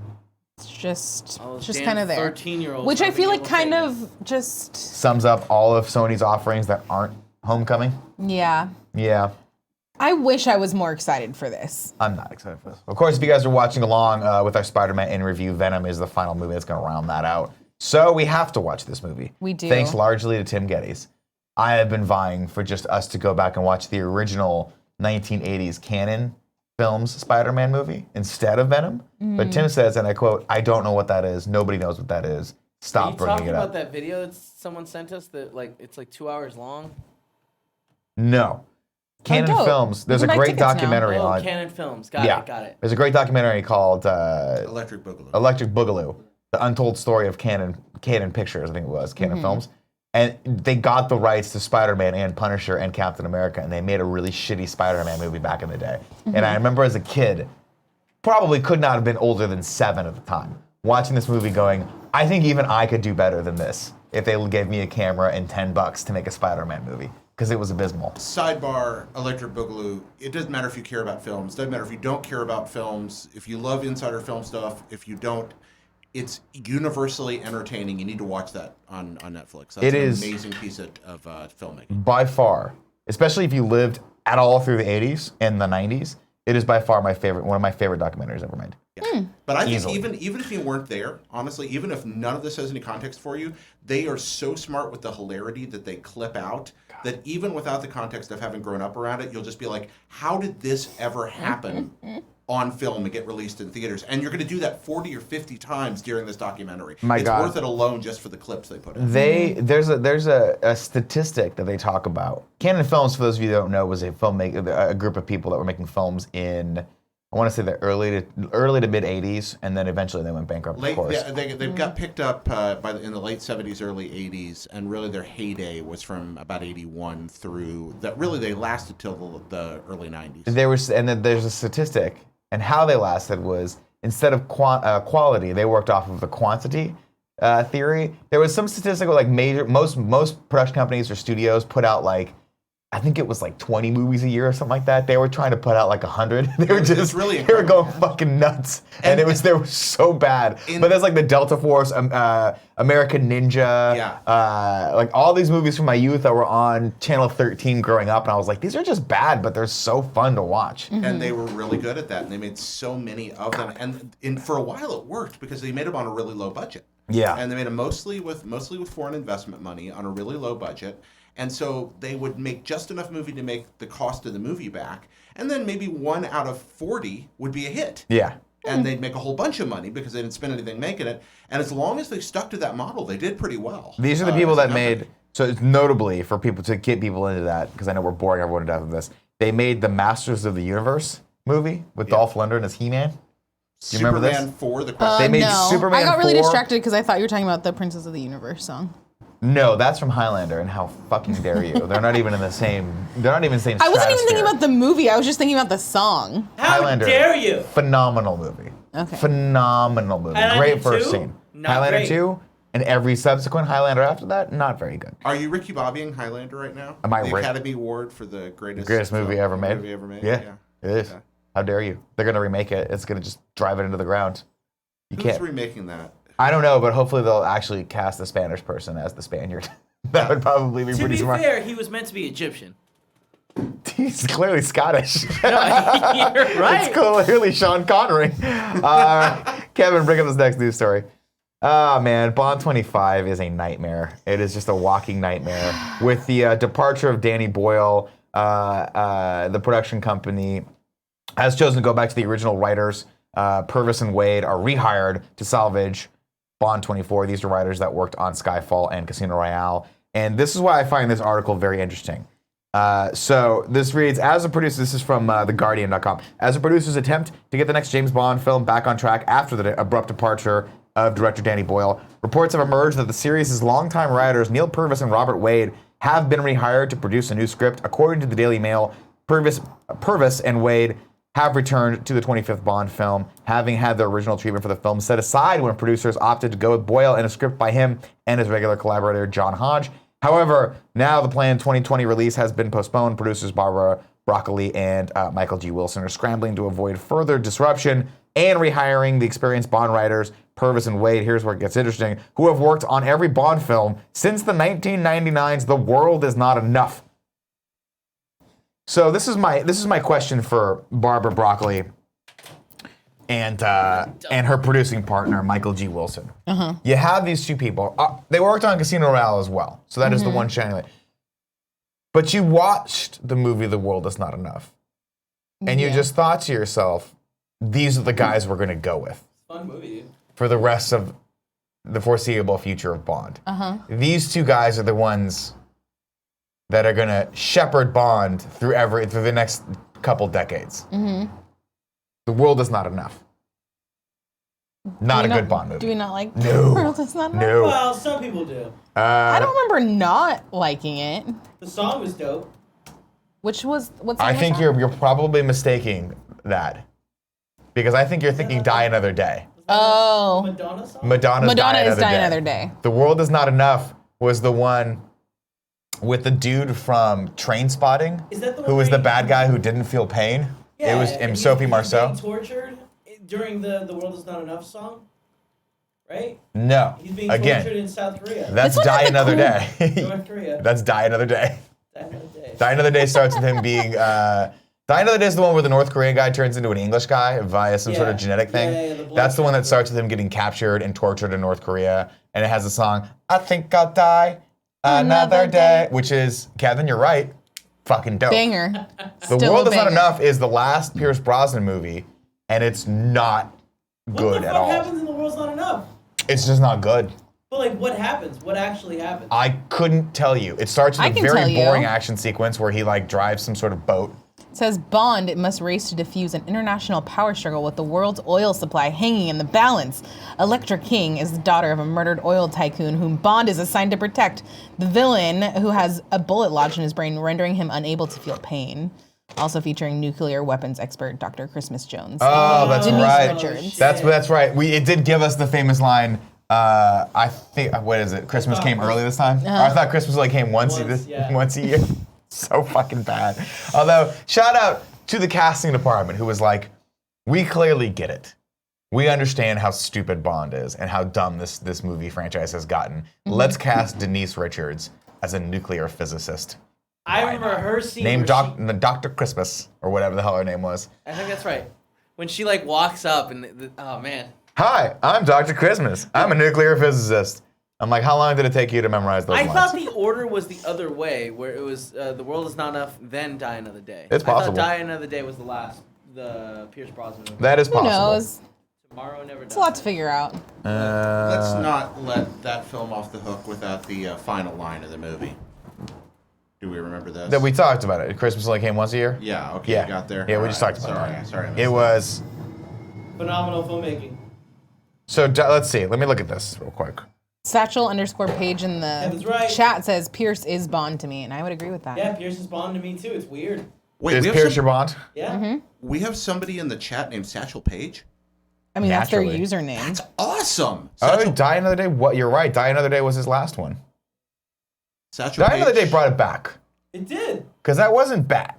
It's just damn kind of there. 13-year-olds Which I not feel being like able to kind take of just, Sums up all of Sony's offerings that aren't Homecoming. yeah. Yeah. I wish I was more excited for this. I'm not excited for this. Of course, if you guys are watching along with our Spider-Man in review, Venom is the final movie that's going to round that out. So we have to watch this movie. We do. Thanks largely to Tim Gettys. I have been vying for just us to go back and watch the original 1980s canon Films Spider-Man movie instead of Venom. But Tim says, and I quote, "I don't know what that is. Nobody knows what that is. Stop bringing it up." Are you talking about that video that someone sent us that it's like 2 hours long? No. Canon dope. Films. There's a We can buy great tickets now. documentary on. Canon Films. Got it. There's a great documentary called Electric Boogaloo. Electric Boogaloo, the untold story of Canon Pictures, I think it was, Canon Films. And they got the rights to Spider-Man and Punisher and Captain America, and they made a really shitty Spider-Man movie back in the day. And I remember as a kid, probably could not have been older than 7 at the time, watching this movie going, I think even I could do better than this if they gave me a camera and $10 to make a Spider-Man movie, because it was abysmal. Sidebar, Electric Boogaloo, it doesn't matter if you care about films, doesn't matter if you don't care about films, if you love insider film stuff, if you don't, it's universally entertaining. You need to watch that on Netflix. That's an amazing piece of filmmaking. By far, especially if you lived at all through the 80s and the 90s, it is by far one of my favorite documentaries ever made. Yeah. But I think even if you weren't there, honestly, even if none of this has any context for you, they are so smart with the hilarity that they clip out that even without the context of having grown up around it, you'll just be like, how did this ever happen on film and get released in theaters? And you're going to do that 40 or 50 times during this documentary. It's worth it alone just for the clips they put in. There's a statistic that they talk about. Canon Films, for those of you who don't know, was a group of people that were making films in, I want to say the early to mid 80s, and then eventually they went bankrupt. Of course, yeah, they've got picked up in the late 70s, early 80s, and really their heyday was from about 81 through that. Really, they lasted till the early 90s. There's a statistic, and how they lasted was instead of quality, they worked off of the quantity theory. There was some statistic where most production companies or studios put out I think it was 20 movies a year or something like that. They were trying to put out 100. They were going fucking nuts. And they were so bad. But there's the Delta Force, American Ninja, all these movies from my youth that were on Channel 13 growing up. And I was like, these are just bad, but they're so fun to watch. And they were really good at that. And they made so many of them. And for a while it worked because they made them on a really low budget. Yeah. And they made them mostly with foreign investment money on a really low budget. And so they would make just enough movie to make the cost of the movie back. And then maybe 1 out of 40 would be a hit. Yeah. And they'd make a whole bunch of money because they didn't spend anything making it. And as long as they stuck to that model, they did pretty well. These are the people that made, so it's notably for people to get people into that, because I know we're boring everyone to death with this, they made the Masters of the Universe movie with Dolph Lundgren as He-Man. Do you remember this? Superman 4, the question. They made no. Superman I got really 4. distracted because I thought you were talking about the Princess of the Universe song. No, that's from Highlander, and how fucking dare you? They're not even in the same. They're not even in the same. I wasn't even thinking stratosphere. about the movie. I was just thinking about the song. How Highlander, dare you? Phenomenal movie. Okay. Phenomenal movie. Highlander Great first 2? scene. Not Highlander great. 2 and every subsequent Highlander after that, not very good. Are you Ricky Bobbying Highlander right now? Am I the Rick- Academy Award for the greatest Movie ever made. Yeah, it is. Yeah. How dare you? They're gonna remake it. It's gonna just drive it into the ground. You Who's can't. remaking that? I don't know, but hopefully they'll actually cast the Spanish person as the Spaniard. That would probably be To pretty be smart. fair, he was meant to be Egyptian. He's clearly Scottish. You're right. It's clearly Sean Connery. Kevin, bring up this next news story. Oh, man. Bond 25 is a nightmare. It is just a walking nightmare. With the departure of Danny Boyle, the production company has chosen to go back to the original writers. Purvis and Wade are rehired to salvage Bond 24. These are writers that worked on Skyfall and Casino Royale. And this is why I find this article very interesting. So this reads, as a producer, this is from TheGuardian.com. As a producer's attempt to get the next James Bond film back on track after the abrupt departure of director Danny Boyle, reports have emerged that the series' longtime writers, Neil Purvis and Robert Wade, have been rehired to produce a new script. According to the Daily Mail, Purvis and Wade have returned to the 25th Bond film, having had their original treatment for the film set aside when producers opted to go with Boyle and a script by him and his regular collaborator, John Hodge. However, now the planned 2020 release has been postponed. Producers Barbara Broccoli and Michael G. Wilson are scrambling to avoid further disruption and rehiring the experienced Bond writers, Purvis and Wade, here's where it gets interesting, who have worked on every Bond film since the 1999's The World Is Not Enough. So this is my question for Barbara Broccoli and her producing partner, Michael G. Wilson. You have these two people. They worked on Casino Royale as well, so that is the one shining light. But you watched the movie The World Is Not Enough. and you just thought to yourself, these are the guys we're going to go with. Fun movie, dude. For the rest of the foreseeable future of Bond. These two guys are the ones that are going to shepherd Bond through the next couple decades. The world is not enough. Not a good Bond movie. Do we not like No. World Is Not Enough? No. Well, some people do. I don't remember not liking it. The song was dope. What song I was think that? you're probably mistaking that. Because I think you're thinking Die Another Day. Oh. Madonna song? Madonna is Die Another Day. The World Is Not Enough was the one with the dude from Trainspotting, Is that the one who was where the bad guy who didn't feel pain. It was and Sophie he's Marceau. being tortured during the World Is Not Enough song, right? No. He's being tortured Again, in South Korea. that's This one Die has a Another cool- Day. North Korea. That's Die Another Day. That another day. Die Another Day starts with him being. Die Another Day is the one where the North Korean guy turns into an English guy via some sort of Yeah. genetic thing. Yeah, the blood That's the one that transfer. starts with him getting captured and tortured in North Korea. And it has the song, I Think I'll Die Another Day, which is, Kevin, you're right, fucking dope. Banger. The Still World a Is Not banger. Enough is the last Pierce Brosnan movie, and it's not good What the at fuck all. happens in The World's Not Enough? It's just not good. But like, what happens? What actually happens? I couldn't tell you. It starts I with a can tell very you. boring action sequence where he like drives some sort of boat. It says Bond must race to defuse an international power struggle with the world's oil supply hanging in the balance. Electra King is the daughter of a murdered oil tycoon whom Bond is assigned to protect. The villain, who has a bullet lodged in his brain, rendering him unable to feel pain. Also featuring nuclear weapons expert Dr. Christmas Jones. Oh, that's Denise right. Richards. That's right. It did give us the famous line. I think what is it? Christmas came early this time. Or I thought Christmas only came once a year. So fucking bad. Although shout out to the casting department who was like, we clearly get it. We understand how stupid Bond is and how dumb this movie franchise has gotten. Let's cast Denise Richards as a nuclear physicist. I remember her scene. Named where Dr. Christmas or whatever the hell her name was. I think that's right. When she like walks up and oh man. Hi, I'm Dr. Christmas. I'm a nuclear physicist. I'm like, how long did it take you to memorize those I lines? thought the order was the other way, where it was The World Is Not Enough, then Die Another Day. It's I possible. thought Die Another Day was the Pierce Brosnan movie. That is Who possible. knows? Tomorrow Never Dies. It's a lot to figure out. Let's not let that film off the hook without the final line of the movie. Do we remember this? That we talked about it. Christmas only came once a year? Yeah, okay, Yeah. you got there. Yeah, we All just right, talked about it. Sorry, I missed It was. Phenomenal filmmaking. So let's see. Let me look at this real quick. Satchel_Page in Kevin's the right. chat says Pierce is Bond to me, and I would agree with that. Yeah, Pierce is Bond to me too. It's weird. Wait, Is we have, Pierce your Bond? Yeah. we have somebody in the chat named Satchel Page? I mean, that's their Naturally. username. That's awesome. Oh, Die Another Day? What? You're right. Die Another Day was his last one. Satchel Die Page. Another Day brought it back. It did. Because that wasn't bad.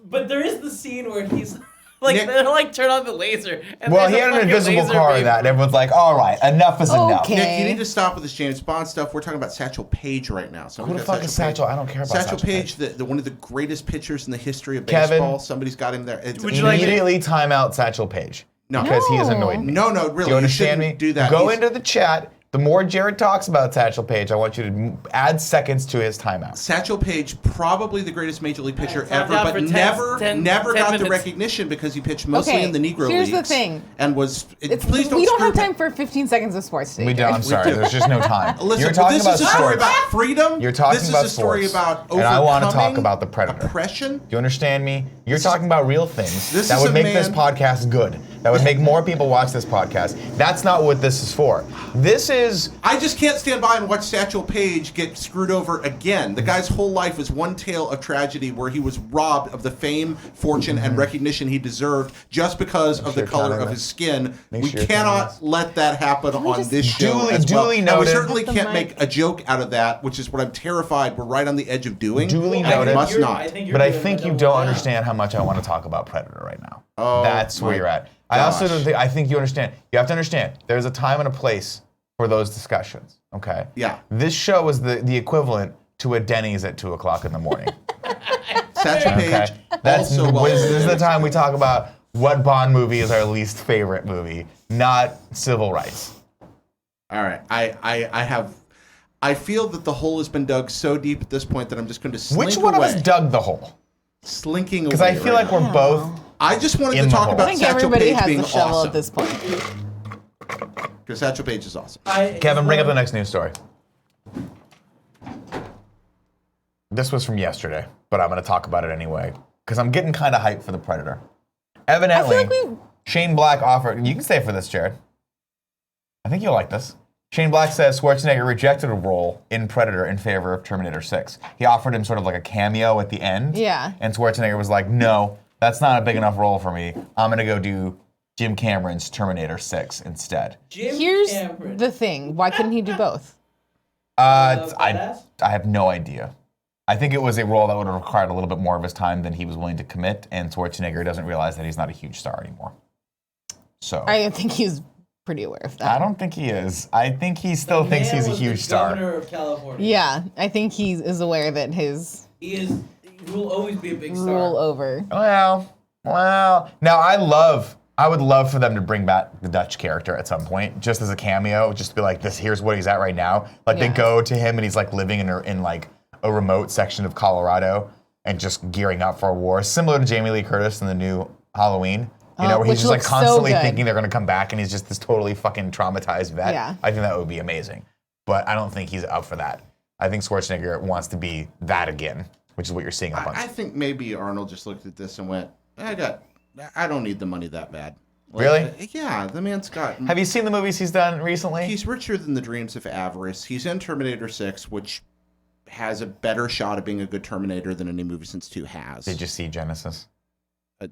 But there is the scene where he's like, Nick- they'll like turn on the laser. And Well, there's he a had an fucking invisible laser car beam in that, and from- everyone's like, all right, enough is enough. Okay. Nick, you need to stop with this James Bond stuff. We're talking about Satchel Page right now. Who the fuck is Satchel? I don't care about Satchel Satchel Page, the one of the greatest pitchers in the history of Kevin. baseball. Somebody's got him there. It's Would you like to- Immediately time out Satchel Page. No. Because he has annoyed me. No, really. Do you understand me? shouldn't do that. Go He's- into the chat. The more Jared talks about Satchel Page, I want you to add seconds to his timeout. Satchel Page, probably the greatest major league pitcher Time ever, down but for 10 never 10 got the minutes. recognition because he pitched mostly Okay, in the Negro here's leagues. the thing. And was It's, please don't we don't screw have time for 15 seconds of sports today. We don't. I'm sorry. do. There's just no time. Listen, You're talking this about is a story sports. about freedom. You're talking this about is a story sports. about And I want to talk overcoming about the Predator. oppression. Do you understand me? You're talking about real things This that is would a make this man- podcast good. That would make more people watch this podcast. That's not what this is for. This is I just can't stand by and watch Satchel Paige get screwed over again. The guy's whole life was one tale of tragedy where he was robbed of the fame, fortune, and recognition he deserved just because of the sure color Tyler- of his skin. Make We sure cannot Tyler's- let that happen on just this show duly- as well. duly And we noted. certainly Put the can't mic- make a joke out of that, which is what I'm terrified we're right on the edge of doing. Duly and noted. must not. But I think you don't understand how much I want to talk about Predator right now. Oh, That's where my you're at. I also gosh. don't think. I think you understand. You have to understand. There's a time and a place for those discussions. Okay. Yeah. This show is the equivalent to a Denny's at 2:00 in the morning. Satchel Okay. Paige That's also well this is the time we talk about what Bond movie is our least favorite movie, not civil rights. All right. I feel that the hole has been dug so deep at this point that I'm just going to slink Which one away. of us dug the hole? slinking away. Because I feel like we're both. I just wanted in to the talk hole. about I think Satchel everybody Paige has being the shovel awesome. at this point. Because Satchel Paige is awesome. Kevin, bring up the next news story. This was from yesterday, but I'm going to talk about it anyway because I'm getting kind of hyped for the Predator. Evidently, I feel like Shane Black offered. You can stay for this, Jared. I think you'll like this. Shane Black says Schwarzenegger rejected a role in Predator in favor of Terminator 6. He offered him sort of like a cameo at the end. Yeah. And Schwarzenegger was like, no, that's not a big enough role for me. I'm going to go do Jim Cameron's Terminator 6 instead. Here's the thing. Why couldn't he do both? I have no idea. I think it was a role that would have required a little bit more of his time than he was willing to commit, and Schwarzenegger doesn't realize that he's not a huge star anymore. So I think he's pretty aware of that. I don't think he is. I think he still thinks he's a huge star. Governor of California. Yeah, I think he is aware that his He will always be a big star. rule over. Well. Now I would love for them to bring back the Dutch character at some point, just as a cameo, just to be like, here's what he's at right now. Like they go to him and he's like living in like a remote section of Colorado and just gearing up for a war, similar to Jamie Lee Curtis in the new Halloween. You know, where he's just like constantly thinking they're gonna come back and he's just this totally fucking traumatized vet. Yeah. I think that would be amazing. But I don't think he's up for that. I think Schwarzenegger wants to be that again, which is what you're seeing a bunch. I think maybe Arnold just looked at this and went, I don't need the money that bad. Like, Really? Yeah, the man's got... Have you seen the movies he's done recently? He's richer than the dreams of avarice. He's in Terminator 6, which has a better shot of being a good Terminator than any movie since 2 has. Did you see Genesis?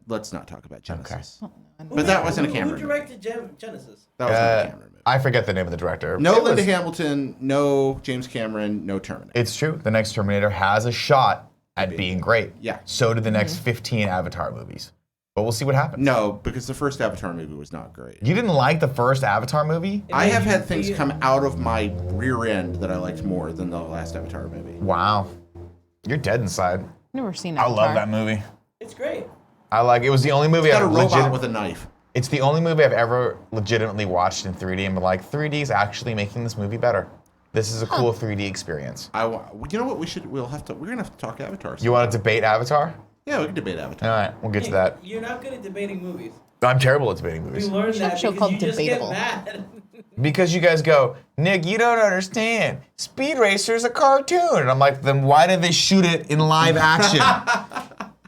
Let's not talk about Genesis. Okay. But that wasn't a Cameron Who directed Genesis? That wasn't a Cameron movie. I forget the name of the director. No It Linda was- Hamilton, no James Cameron, no Terminator. It's true. The next Terminator has a shot at being great. Yeah. So did the next 15 Avatar movies. But we'll see what happens. No, because the first Avatar movie was not great. You didn't like the first Avatar movie? I have had things come out of my rear end that I liked more than the last Avatar movie. Wow. You're dead inside. Never seen I Avatar. love that movie. It's great. It was the only movie Got a I've robot with a knife. It's the only movie I've ever legitimately watched in 3D and been like, 3D is actually making this movie better. This is a cool 3D experience. You know what? We're gonna have to talk Avatar. You want to debate Avatar? Yeah, we can debate Avatar. All right, we'll get to that. You're not good at debating movies. I'm terrible at debating We movies. learned should have that a show because called you just Debatable. get mad. Because you guys go, Nick, you don't understand. Speed Racer's a cartoon. And I'm like, then why did they shoot it in live action?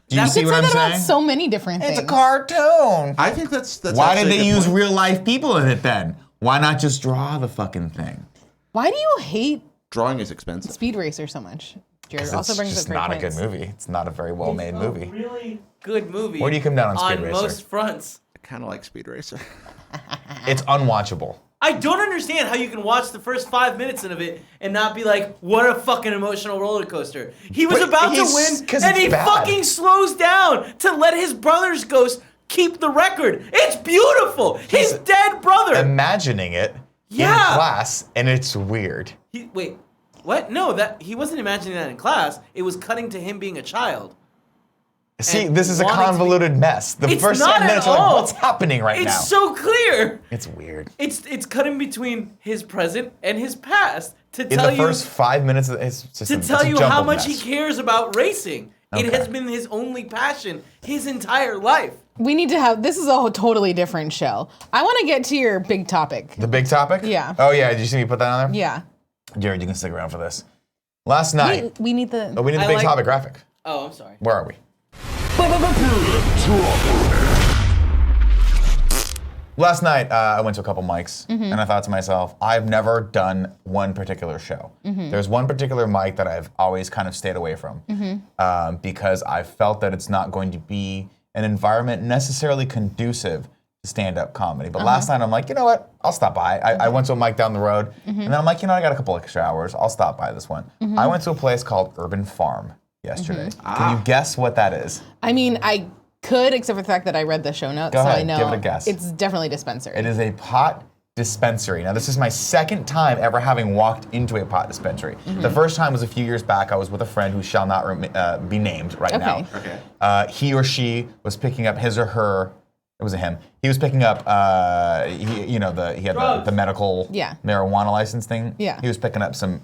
Do you see You what could I'm say that saying? about so many different things. It's a cartoon. I think that's Why did actually they a good use point. real life people in it then? Why not just draw the fucking thing? Why do you hate Drawing is expensive. Speed Racer so much? Jared 'Cause also it's brings just up great not points. a good movie. It's not a very well made It's movie. a really good movie. Where do you come down on Speed Racer? most fronts. I kind of like Speed Racer. It's unwatchable. I don't understand how you can watch the first 5 minutes of it and not be like, what a fucking emotional roller coaster. He was But about to he's- win, 'cause and it's he bad. fucking slows down to let his brother's ghost keep the record. It's beautiful. His dead brother. Imagining it in Yeah. class, and it's weird. Wait, what? No, that he wasn't imagining that in class. It was cutting to him being a child. See, And this is a wanting to be- convoluted mess. The It's first not 10 at minutes are like, all. what's happening right now? It's so clear. It's weird. It's cutting between his present and his past to In tell the you first 5 minutes, it's just to it's tell a you how jumbled much mess. he cares about racing. It Okay. has been his only passion his entire life. We need to have, this is a totally different show. I want to get to your big topic. The big topic? Yeah. Oh, yeah. Did you see me put that on there? Yeah. Jared, you can stick around for this. Last night, We need the. we need the I big like- topic graphic. Oh, I'm sorry. Where are we? Last night, I went to a couple mics, and I thought to myself, I've never done one particular show. There's one particular mic that I've always kind of stayed away from because I felt that it's not going to be an environment necessarily conducive to stand-up comedy. But last night, I'm like, you know what? I'll stop by. I went to a mic down the road, and then I'm like, you know, I got a couple extra hours. I'll stop by this one. I went to a place called Urban Farm yesterday. Can you guess what that is? I mean, I could, except for the fact that I read the show notes, Go so ahead, I know. give it a guess. It's definitely Dispensary. It is a pot dispensary. Now, this is my second time ever having walked into a pot dispensary. The first time was a few years back. I was with a friend who shall not be named right now. Okay. He or she was picking up his or her. It was a him. He was picking up. He had Drugs. the medical Yeah. marijuana license thing. Yeah. He was picking up some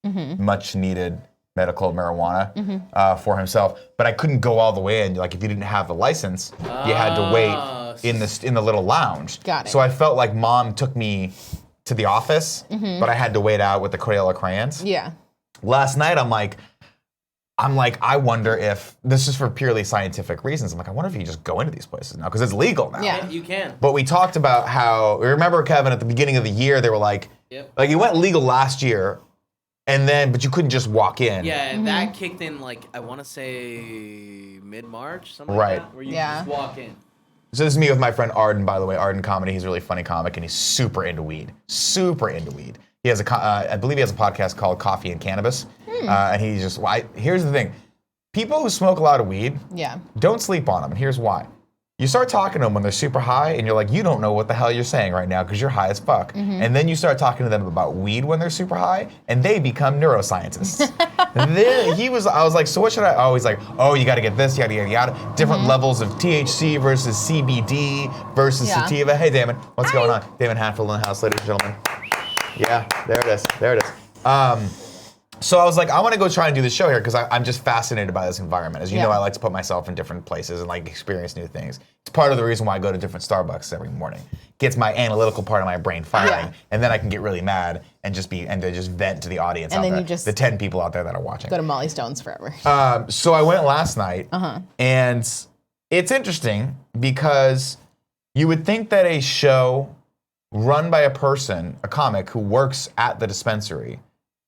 much needed medical marijuana for himself, but I couldn't go all the way in. Like if you didn't have the license, you had to wait in the little lounge. Got it. So I felt like Mom took me to the office, but I had to wait out with the Crayola crayons. Yeah. Last night, I'm like, I wonder if this is for purely scientific reasons. I'm like, I wonder if you just go into these places now because it's legal now. Yeah. You can. But we talked about how, remember, Kevin, at the beginning of the year, they were like, like it went legal last year, and then, but you couldn't just walk in. Yeah, that kicked in like, I want to say mid-March, something like that, where you can just walk in. So this is me with my friend Arden, by the way. Arden Comedy, he's a really funny comic, and he's super into weed. Super into weed. He has I believe he has a podcast called Coffee and Cannabis. And he just, here's the thing. People who smoke a lot of weed, don't sleep on them. And here's why. You start talking to them when they're super high, and you're like, you don't know what the hell you're saying right now because you're high as fuck. And then you start talking to them about weed when they're super high, and they become neuroscientists. I was like, so what should I? Oh, he's like, oh, you got to get this, yada, yada, yada. Different levels of THC versus CBD versus sativa. Hey, Damon, what's going on? Damon Hatfield in the house, ladies and gentlemen. Yeah, there it is. There it is. So I was like, I want to go try and do the show here because I'm just fascinated by this environment. As you know, I like to put myself in different places and like experience new things. It's part of the reason why I go to different Starbucks every morning. Gets my analytical part of my brain firing, and then I can get really mad and just vent to the audience out there, the 10 people out there that are watching. Go to Molly Stone's forever. So I went last night, and it's interesting because you would think that a show run by a person, a comic who works at the dispensary,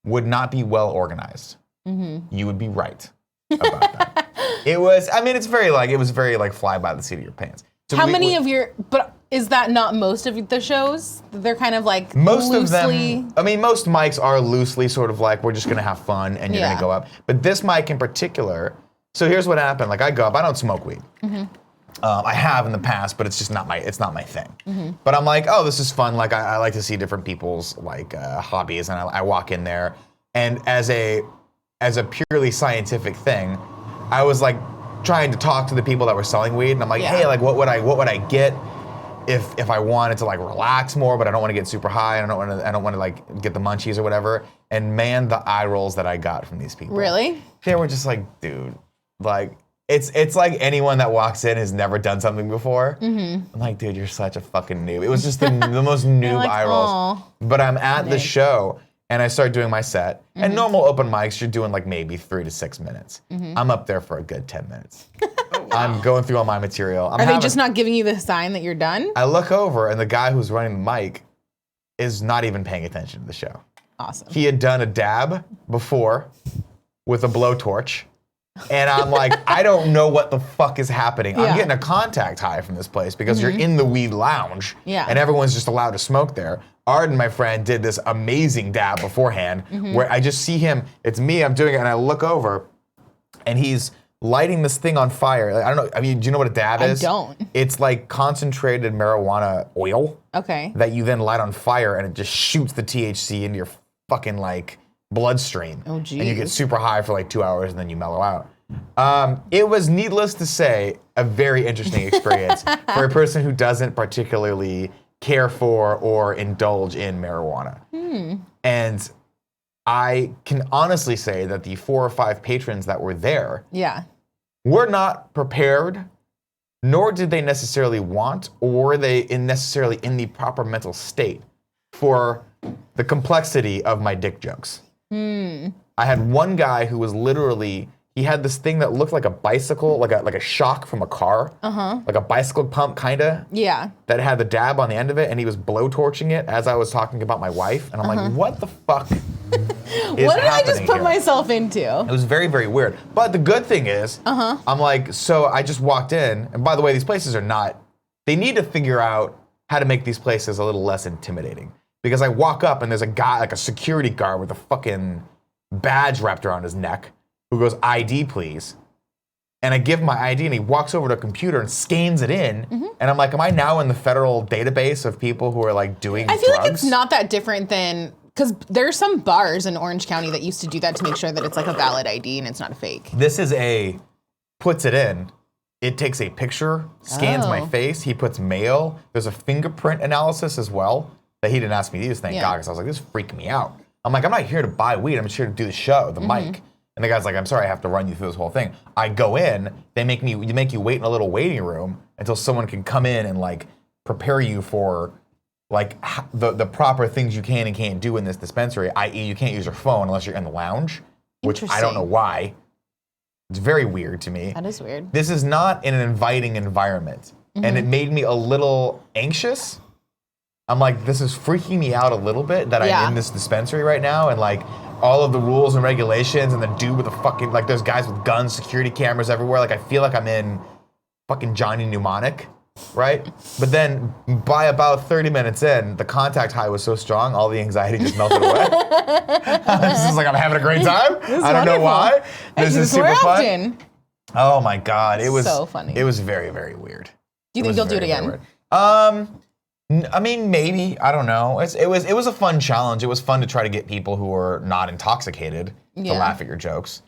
would not be well organized. You would be right about that. It was very fly by the seat of your pants. So How many of your, but is that not most of the shows? They're kind of like most loosely... of them, I mean, most mics are loosely sort of like, we're just gonna have fun and you're gonna go up. But this mic in particular, so here's what happened. Like I go up, I don't smoke weed. I have in the past, but it's just not my thing. But I'm like, oh, this is fun. Like I like to see different people's like hobbies, and I walk in there, and as a purely scientific thing, I was like trying to talk to the people that were selling weed, and I'm like, hey, like what would I get if I wanted to like relax more, but I don't want to get super high, and I don't want to like get the munchies or whatever. And man, the eye rolls that I got from these people. Really? They were just like, dude, like. It's like anyone that walks in has never done something before. I'm like, dude, you're such a fucking noob. It was just the most noob like, eye rolls. aw, but I'm at the Nick. show, and I start doing my set. And normal open mics, you're doing like maybe 3 to 6 minutes. I'm up there for a good 10 minutes. I'm going through all my material. Are they just not giving you the sign that you're done? I look over, and the guy who's running the mic is not even paying attention to the show. Awesome. He had done a dab before with a blowtorch. And I'm like, I don't know what the fuck is happening. I'm getting a contact high from this place because you're in the weed lounge and everyone's just allowed to smoke there. Arden, my friend, did this amazing dab beforehand where I just see him, it's me, I'm doing it, and I look over and he's lighting this thing on fire. I don't know, I mean, do you know what a dab is? I don't. It's like concentrated marijuana oil that you then light on fire, and it just shoots the THC into your fucking like bloodstream. Oh, geez. And you get super high for like 2 hours, and then you mellow out. It was, needless to say, a very interesting experience for a person who doesn't particularly care for or indulge in marijuana. And I can honestly say that the 4 or 5 patrons that were there were not prepared, nor did they necessarily want, or were they necessarily in the proper mental state for the complexity of my dick jokes. I had one guy who was literally, he had this thing that looked like a bicycle, like a shock from a car, like a bicycle pump kinda. That had the dab on the end of it, and he was blowtorching it as I was talking about my wife, and I'm like, what the fuck is What did I just put here? myself into? It was very, very weird. But the good thing is, I'm like, so I just walked in, and by the way, these places are not, they need to figure out how to make these places a little less intimidating. Because I walk up and there's a guy, like a security guard with a fucking badge wrapped around his neck who goes, ID please. And I give him my ID and he walks over to a computer and scans it in. And I'm like, am I now in the federal database of people who are like doing drugs? I feel like it's not that different than, because there's some bars in Orange County that used to do that to make sure that it's like a valid ID and it's not a fake. This is puts it in. It takes a picture, scans my face, he puts mail. There's a fingerprint analysis as well. That he didn't ask me to use, thank God, because I was like, this is freaking me out. I'm like, I'm not here to buy weed, I'm just here to do the show, the mic. And the guy's like, I'm sorry, I have to run you through this whole thing. I go in, they make you wait in a little waiting room until someone can come in and like prepare you for like the proper things you can and can't do in this dispensary, i.e. you can't use your phone unless you're in the lounge, which I don't know why. It's very weird to me. That is weird. This is not in an inviting environment. And it made me a little anxious. I'm like, this is freaking me out a little bit that I'm in this dispensary right now, and like all of the rules and regulations, and the dude with the fucking, like there's guys with guns, security cameras everywhere. Like I feel like I'm in fucking Johnny Mnemonic, right? But then by about 30 minutes in, the contact high was so strong, all the anxiety just melted away. This is like, I'm having a great time. I don't know why. This is super fun. Oh my God. It was so funny. It was very, very weird. Do you think you'll do it again? I mean, maybe. I don't know. It was a fun challenge. It was fun to try to get people who are not intoxicated to laugh at your jokes.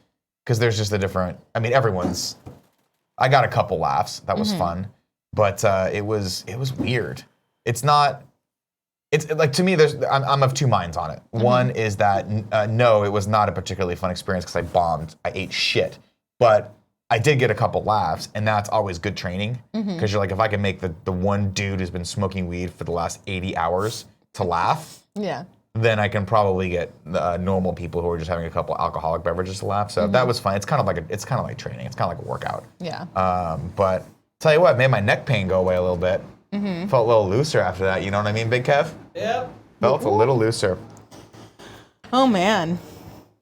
Because there's just a different, I mean, I got a couple laughs. That was fun. But it was weird. It's like, to me, I'm of two minds on it. One is that, no, it was not a particularly fun experience because I bombed. I ate shit. But I did get a couple laughs, and that's always good training. Because you're like, if I can make the one dude who's been smoking weed for the last 80 hours to laugh, then I can probably get normal people who are just having a couple alcoholic beverages to laugh. So that was fun. It's kind of like training. It's kind of like a workout. Yeah. But tell you what, made my neck pain go away a little bit. Felt a little looser after that. You know what I mean, Big Kev? Yep. Felt a little looser. Oh man.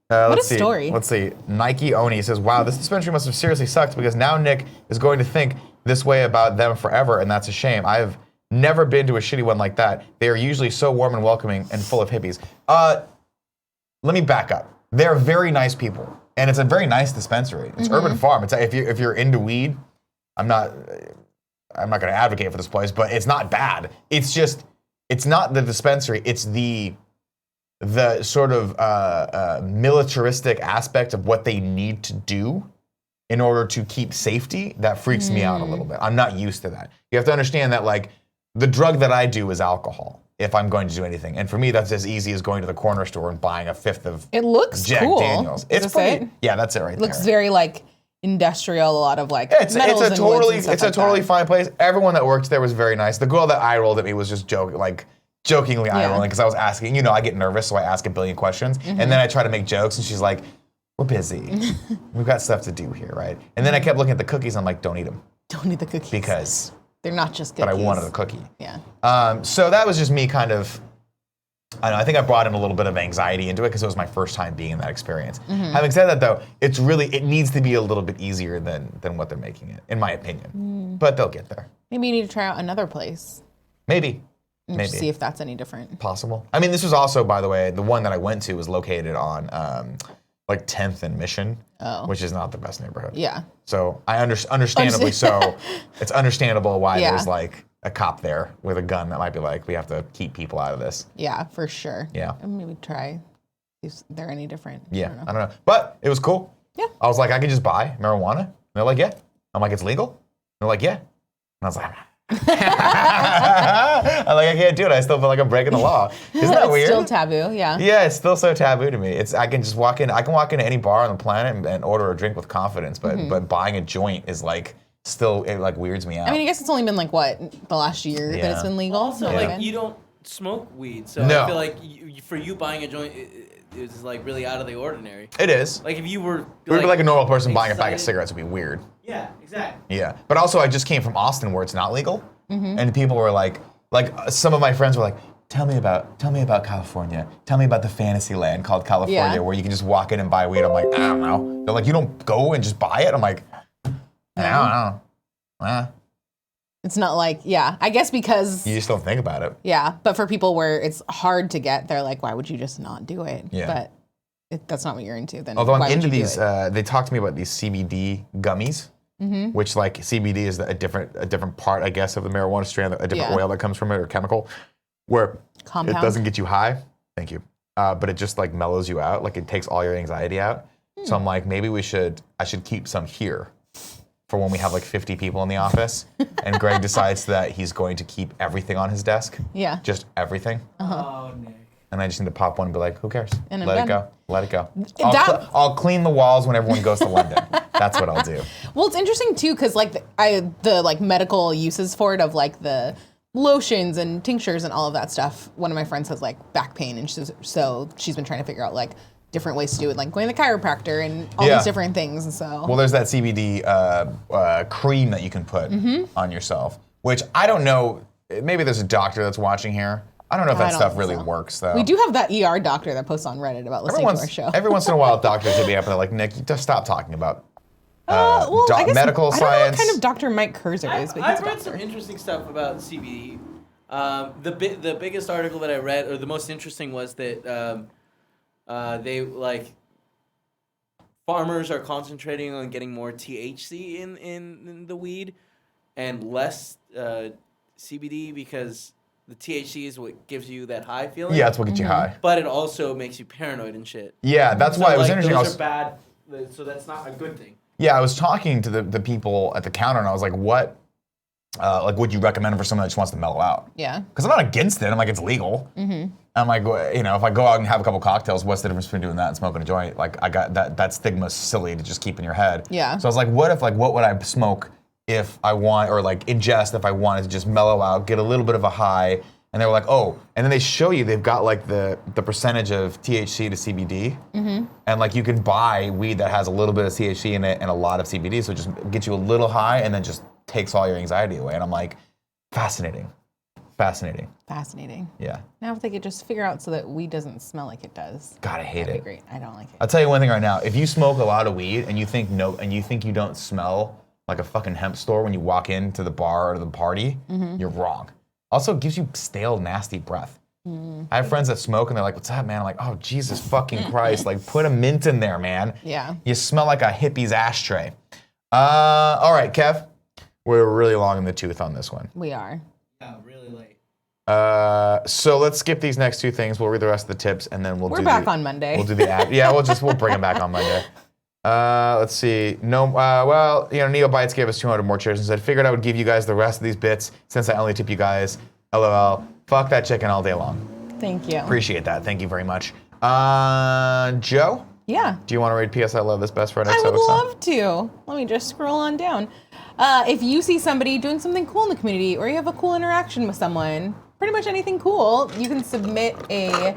What a story. Let's see. Nike Oni says, wow, this dispensary must have seriously sucked because now Nick is going to think this way about them forever, and that's a shame. I've never been to a shitty one like that. They are usually so warm and welcoming and full of hippies. Let me back up. They're very nice people, and it's a very nice dispensary. It's Urban Farm. It's if you're into weed, I'm not going to advocate for this place, but it's not bad. It's just, it's not the dispensary. It's the sort of militaristic aspect of what they need to do in order to keep safety that freaks me out a little bit. I'm not used to that. You have to understand that, like, the drug that I do is alcohol if I'm going to do anything. And for me, that's as easy as going to the corner store and buying a fifth of Jack Daniels. It's pretty, yeah, that's it right there. Looks very, like, industrial, a lot of, like, it's a totally fine place. Everyone that worked there was very nice. The girl that eye rolled at me was just jokingly eye rolling because I was asking, I get nervous, so I ask a billion questions. And then I try to make jokes, and she's like, we're busy. We've got stuff to do here, right? And then I kept looking at the cookies, and I'm like, don't eat them. Don't eat the cookies. Because they're not just cookies. But I wanted a cookie. Yeah. So that was just me kind of, I don't know, I think I brought in a little bit of anxiety into it because it was my first time being in that experience. Having said that, though, it needs to be a little bit easier than what they're making it, in my opinion. But they'll get there. Maybe you need to try out another place. Maybe. Just see if that's any different. Possible. I mean, this was also, by the way, the one that I went to was located on like 10th and Mission, which is not the best neighborhood. Yeah. So I understandably so. It's understandable why there's like a cop there with a gun that might be like, we have to keep people out of this. Yeah, for sure. Yeah. And maybe try if they're any different. Yeah, I don't know. But it was cool. Yeah. I was like, I could just buy marijuana. And they're like, yeah. I'm like, it's legal? And they're like, yeah. And I was like, I'm like, I can't do it. I still feel like I'm breaking the law. Isn't that weird? It's still taboo, yeah. Yeah, it's still so taboo to me. I can just walk in. I can walk into any bar on the planet and order a drink with confidence, but buying a joint is like still, it like weirds me out. I mean, I guess it's only been like what, the last year that it's been legal. Also, like you don't smoke weed, so I feel like for you buying a joint is like really out of the ordinary. It is. Like if you were like a normal person buying a bag of cigarettes would be weird. Yeah, exactly. Yeah, but also I just came from Austin where it's not legal, and people were like some of my friends were like, tell me about California. Tell me about the fantasy land called California where you can just walk in and buy weed. I'm like, I don't know. They're like, you don't go and just buy it? I'm like, I don't know. It's not like, I guess because... You just don't think about it. Yeah, but for people where it's hard to get, they're like, why would you just not do it? Yeah. But that's not what you're into, then although why I'm into would you these, they talked to me about these CBD gummies, which like CBD is a different part, I guess, of the marijuana strand, a different oil that comes from it or chemical, where it doesn't get you high. Thank you. But it just like mellows you out. Like it takes all your anxiety out. So I'm like, maybe I should keep some here for when we have like 50 people in the office and Greg decides that he's going to keep everything on his desk. Yeah. Just everything. Oh, Nick. and I just need to pop one and be like, who cares? And I'm Let it done. go. Let it go. That- I'll clean the walls when everyone goes to London. That's what I'll do. Well, it's interesting too, because like the like medical uses for it of like the lotions and tinctures and all of that stuff. One of my friends has like back pain, and so she's been trying to figure out like different ways to do it, like going to the chiropractor and all these different things. And so, well, there's that CBD cream that you can put on yourself, which I don't know. Maybe there's a doctor that's watching here. I don't know if that stuff really works, though. We do have that ER doctor that posts on Reddit about listening to our show. Every once in a while, doctors hit me up and they're like, Nick, you just stop talking about I guess, medical science. I don't know what kind of Dr. Mike Kurzer is, but he's I've a read doctor. some interesting stuff about CBD. The biggest article that I read, or the most interesting, was that they like farmers are concentrating on getting more THC in the weed and less CBD because the THC is what gives you that high feeling. Yeah, that's what gets you high. But it also makes you paranoid and shit. Yeah, that's why it was interesting. Those are bad, so that's not a good thing. Yeah, I was talking to the people at the counter, and I was like, what, would you recommend for someone that just wants to mellow out? Yeah. Because I'm not against it. I'm like, it's legal. I'm like, you know, if I go out and have a couple cocktails, what's the difference between doing that and smoking a joint? Like, I got that stigma's silly to just keep in your head. Yeah. So I was like, what would I smoke if I want, or like ingest if I wanted to just mellow out, get a little bit of a high? And they were like, oh, and then they show you, they've got like the percentage of THC to CBD. And like you can buy weed that has a little bit of THC in it and a lot of CBD. So it just gets you a little high and then just takes all your anxiety away. And I'm like, fascinating. Yeah. Now if they could just figure out so that weed doesn't smell like it does. God, I hate That'd it. be great. I don't like it. I'll tell you one thing right now. If you smoke a lot of weed and you think you don't smell like a fucking hemp store when you walk into the bar or the party, you're wrong. Also, it gives you stale, nasty breath. I have friends that smoke and they're like, what's that, man? I'm like, oh, Jesus fucking Christ. Like, put a mint in there, man. Yeah. You smell like a hippie's ashtray. All right, Kev. We're really long in the tooth on this one. We are. Yeah, really late. So let's skip these next two things. We'll read the rest of the tips and then We're back on Monday. We'll do the app. Yeah, we'll bring them back on Monday. Let's see. No, well, you know, Neo Bites gave us 200 more cheers and said, figured I would give you guys the rest of these bits since I only tip you guys. LOL. Fuck that chicken all day long. Thank you. Appreciate that. Thank you very much. Joe? Yeah. Do you want to read P.S. I Love This Best Friend I would XOXO? love to. Let me just scroll on down. If you see somebody doing something cool in the community or you have a cool interaction with someone, pretty much anything cool, you can submit a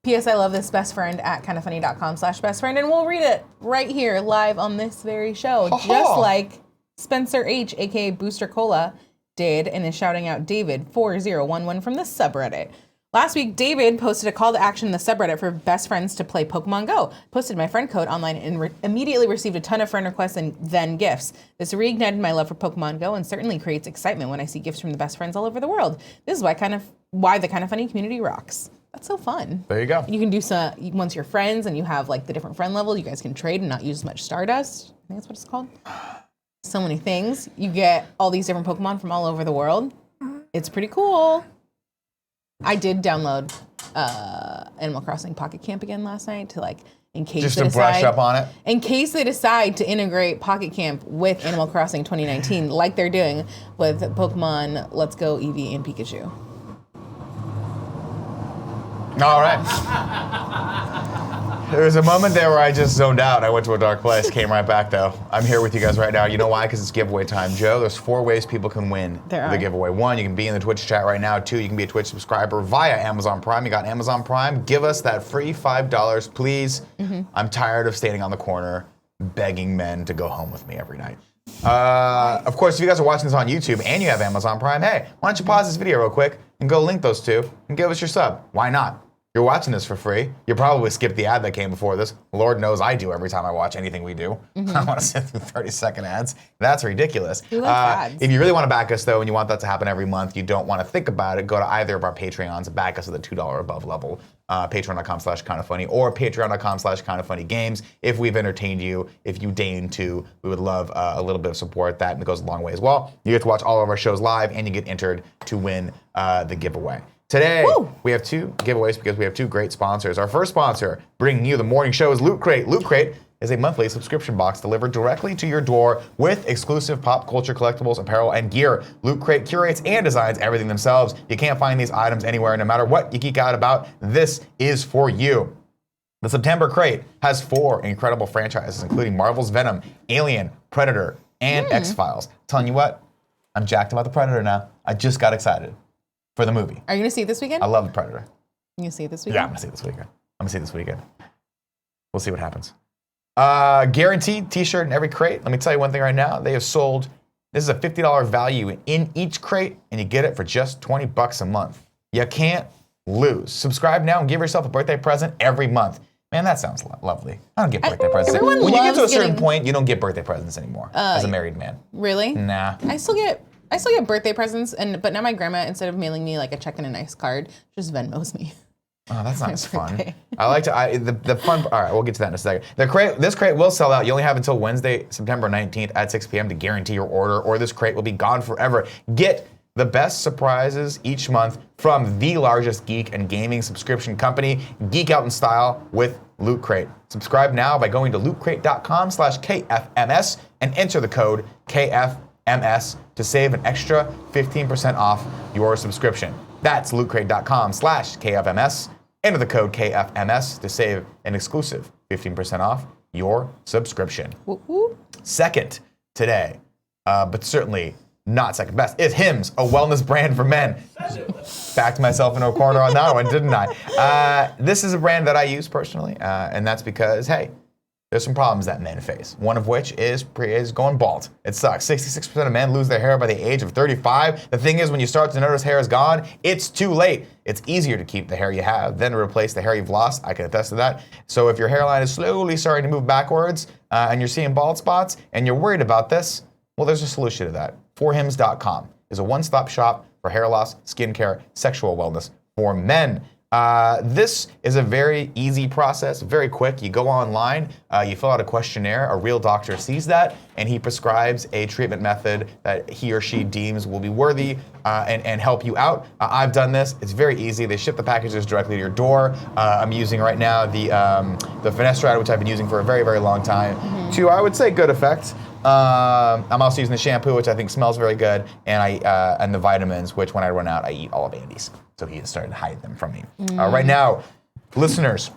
P.S. I Love This Best Friend at kindafunny.com/bestfriend, and we'll read it right here live on this very show, just like Spencer H, aka Booster Cola, did and is shouting out David4011 from the subreddit. Last week, David posted a call to action in the subreddit for best friends to play Pokemon Go. Posted my friend code online and immediately received a ton of friend requests and then gifts. This reignited my love for Pokemon Go and certainly creates excitement when I see gifts from the best friends all over the world. This is why the Kinda Funny community rocks. That's so fun. There you go. You can do some, once you're friends and you have like the different friend level, you guys can trade and not use as much Stardust. I think that's what it's called. So many things. You get all these different Pokemon from all over the world. It's pretty cool. I did download Animal Crossing Pocket Camp again last night to like, in case Just they to brush decide, up on it? in case they decide to integrate Pocket Camp with Animal Crossing 2019, like they're doing with Pokemon Let's Go, Eevee, and Pikachu. All right. There was a moment there where I just zoned out. I went to a dark place, came right back though. I'm here with you guys right now. You know why? Because it's giveaway time. Joe, there's 4 ways people can win the giveaway. 1, you can be in the Twitch chat right now. 2, you can be a Twitch subscriber via Amazon Prime. You got Amazon Prime. Give us that free $5, please. I'm tired of standing on the corner begging men to go home with me every night. Of course, if you guys are watching this on YouTube and you have Amazon Prime, hey, why don't you pause this video real quick and go link those 2 and give us your sub? Why not? You're watching this for free. You probably skipped the ad that came before this. Lord knows I do every time I watch anything we do. I want to sit through 30-second ads. That's ridiculous. We like ads. If you really want to back us, though, and you want that to happen every month, you don't want to think about it, go to either of our Patreons and back us at the $2 above level. Patreon.com/kindafunny or Patreon.com/kindafunnygames. If we've entertained you, if you deign to, we would love a little bit of support. That goes a long way as well. You get to watch all of our shows live, and you get entered to win the giveaway. Today, we have 2 giveaways because we have 2 great sponsors. Our first sponsor, bringing you the morning show, is Loot Crate. Loot Crate is a monthly subscription box delivered directly to your door with exclusive pop culture collectibles, apparel, and gear. Loot Crate curates and designs everything themselves. You can't find these items anywhere, no matter what you geek out about. This is for you. The September Crate has 4 incredible franchises, including Marvel's Venom, Alien, Predator, and X-Files. Telling you what, I'm jacked about the Predator now. I just got excited for the movie. Are you gonna see it this weekend? I love the Predator. You gonna see it this weekend? Yeah, I'm gonna see it this weekend. We'll see what happens. Guaranteed t-shirt in every crate. Let me tell you one thing right now. They have sold, this is a $50 value in each crate, and you get it for just $20 a month. You can't lose. Subscribe now and give yourself a birthday present every month. Man, that sounds lovely. I don't get birthday presents. everyone When you get to a loves certain getting- point, you don't get birthday presents anymore as a married man. Really? Nah. I still get birthday presents, but now my grandma, instead of mailing me like a check and a nice card, just Venmos me. Oh, that's not as fun. birthday. I like to, the fun, all right, we'll get to that in a second. This crate will sell out. You only have until Wednesday, September 19th at 6 p.m. to guarantee your order, or this crate will be gone forever. Get the best surprises each month from the largest geek and gaming subscription company. Geek out in style with Loot Crate. Subscribe now by going to lootcrate.com/KFMS and enter the code KFMS to save an extra 15% off your subscription. That's lootcrate.com/KFMS. Enter the code KFMS to save an exclusive 15% off your subscription. Whoop, whoop. Second today, but certainly not second best, is Hims, a wellness brand for men. Backed myself into a corner on that one, didn't I? This is a brand that I use personally, and that's because, hey, there's some problems that men face. One of which is going bald. It sucks. 66% of men lose their hair by the age of 35. The thing is, when you start to notice hair is gone, it's too late. It's easier to keep the hair you have than to replace the hair you've lost. I can attest to that. So if your hairline is slowly starting to move backwards and you're seeing bald spots and you're worried about this, well, there's a solution to that. forhims.com is a one-stop shop for hair loss, skincare, sexual wellness for men. This is a very easy process, very quick. You go online, you fill out a questionnaire, a real doctor sees that, and he prescribes a treatment method that he or she deems will be worthy and help you out. I've done this. It's very easy. They ship the packages directly to your door. I'm using right now the finasteride, which I've been using for a very, very long time, to, I would say, good effect. I'm also using the shampoo, which I think smells very good, and the vitamins, which when I run out, I eat all of Andy's. So he has started to hide them from me. Right now, listeners,